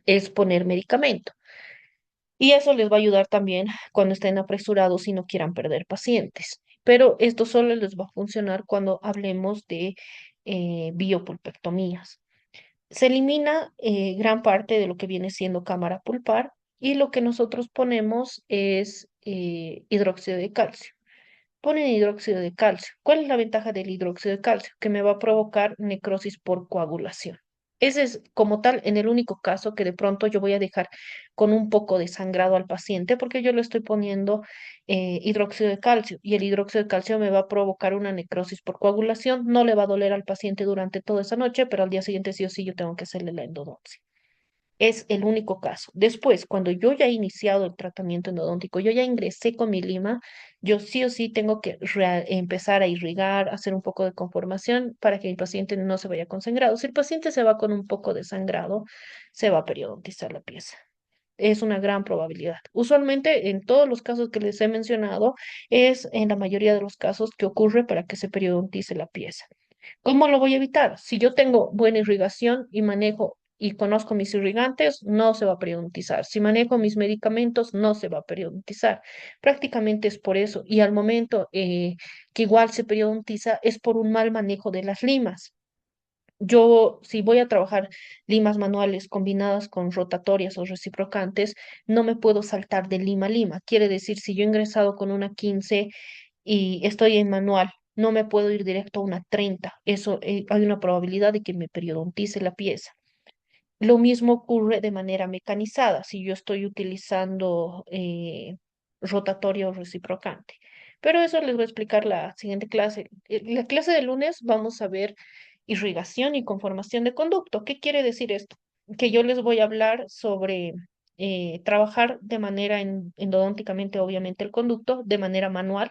Es poner medicamento. Y eso les va a ayudar también cuando estén apresurados y no quieran perder pacientes. Pero esto solo les va a funcionar cuando hablemos de biopulpectomías. Se elimina gran parte de lo que viene siendo cámara pulpar y lo que nosotros ponemos es hidróxido de calcio. Ponen hidróxido de calcio. ¿Cuál es la ventaja del hidróxido de calcio? Que me va a provocar necrosis por coagulación. Ese es como tal en el único caso que de pronto yo voy a dejar con un poco de sangrado al paciente porque yo le estoy poniendo hidróxido de calcio y el hidróxido de calcio me va a provocar una necrosis por coagulación. No le va a doler al paciente durante toda esa noche, pero al día siguiente sí o sí yo tengo que hacerle la endodoncia. Es el único caso. Después, cuando yo ya he iniciado el tratamiento endodóntico, yo ya ingresé con mi lima, yo sí o sí tengo que empezar a irrigar, hacer un poco de conformación para que el paciente no se vaya con sangrado. Si el paciente se va con un poco de sangrado, se va a periodontizar la pieza. Es una gran probabilidad. Usualmente, en todos los casos que les he mencionado, es en la mayoría de los casos que ocurre para que se periodontice la pieza. ¿Cómo lo voy a evitar? Si yo tengo buena irrigación y manejo y conozco mis irrigantes, no se va a periodontizar. Si manejo mis medicamentos, no se va a periodontizar. Prácticamente es por eso. Y al momento que igual se periodontiza, es por un mal manejo de las limas. Yo, si voy a trabajar limas manuales combinadas con rotatorias o reciprocantes, no me puedo saltar de lima a lima. Quiere decir, si yo he ingresado con una 15 y estoy en manual, no me puedo ir directo a una 30. Eso, hay una probabilidad de que me periodontice la pieza. Lo mismo ocurre de manera mecanizada, si yo estoy utilizando rotatorio o reciprocante. Pero eso les voy a explicar la siguiente clase. La clase de lunes vamos a ver irrigación y conformación de conducto. ¿Qué quiere decir esto? Que yo les voy a hablar sobre trabajar de manera endodónticamente, obviamente, el conducto, de manera manual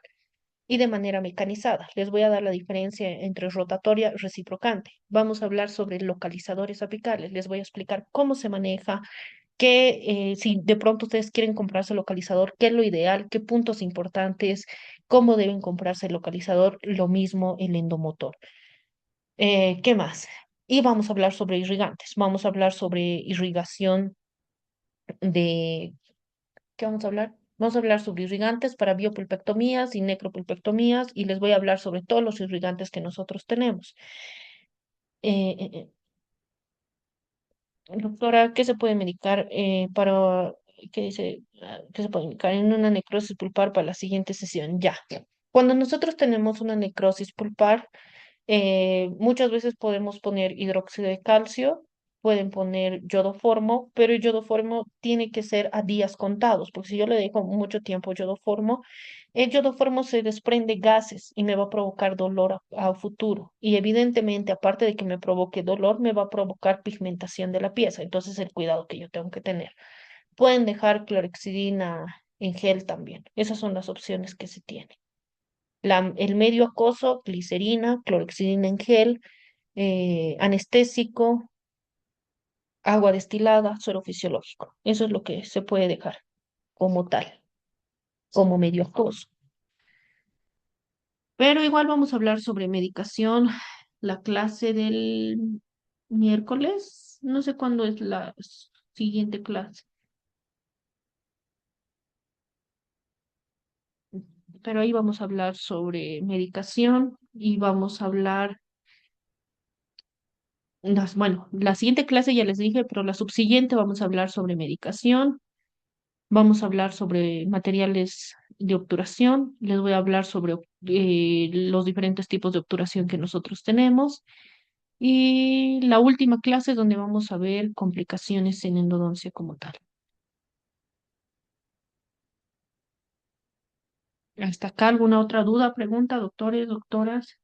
y de manera mecanizada. Les voy a dar la diferencia entre rotatoria y reciprocante. Vamos a hablar sobre localizadores apicales. Les voy a explicar cómo se maneja, si de pronto ustedes quieren comprarse localizador, qué es lo ideal, qué puntos importantes, cómo deben comprarse el localizador, lo mismo el endomotor. ¿Qué más? Y vamos a hablar sobre irrigantes. Vamos a hablar sobre irrigación de ¿qué vamos a hablar? Vamos a hablar sobre irrigantes para biopulpectomías y necropulpectomías y les voy a hablar sobre todos los irrigantes que nosotros tenemos. Eh, eh, eh, Doctora, ¿qué se puede medicar qué dice, qué se puede medicar en una necrosis pulpar para la siguiente sesión? Ya. Cuando nosotros tenemos una necrosis pulpar, muchas veces podemos poner hidróxido de calcio, pueden poner yodoformo, pero el yodoformo tiene que ser a días contados, porque si yo le dejo mucho tiempo yodoformo, el yodoformo se desprende gases y me va a provocar dolor a futuro. Y evidentemente, aparte de que me provoque dolor, me va a provocar pigmentación de la pieza. Entonces, el cuidado que yo tengo que tener. Pueden dejar clorexidina en gel también. Esas son las opciones que se tienen. El medio acoso, glicerina, clorexidina en gel, anestésico, agua destilada, suero fisiológico. Eso es lo que se puede dejar como tal, como medio acoso. Pero igual vamos a hablar sobre medicación, la clase del miércoles. No sé cuándo es la siguiente clase, pero ahí vamos a hablar sobre medicación y vamos a hablar, bueno, la siguiente clase ya les dije, pero la subsiguiente vamos a hablar sobre medicación. Vamos a hablar sobre materiales de obturación. Les voy a hablar sobre los diferentes tipos de obturación que nosotros tenemos. Y la última clase es donde vamos a ver complicaciones en endodoncia como tal. ¿Hasta acá alguna otra duda, pregunta, doctores, doctoras?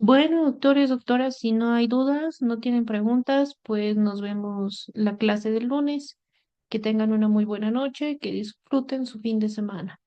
Bueno, doctores, doctoras, si no hay dudas, no tienen preguntas, pues nos vemos la clase del lunes. Que tengan una muy buena noche, que disfruten su fin de semana.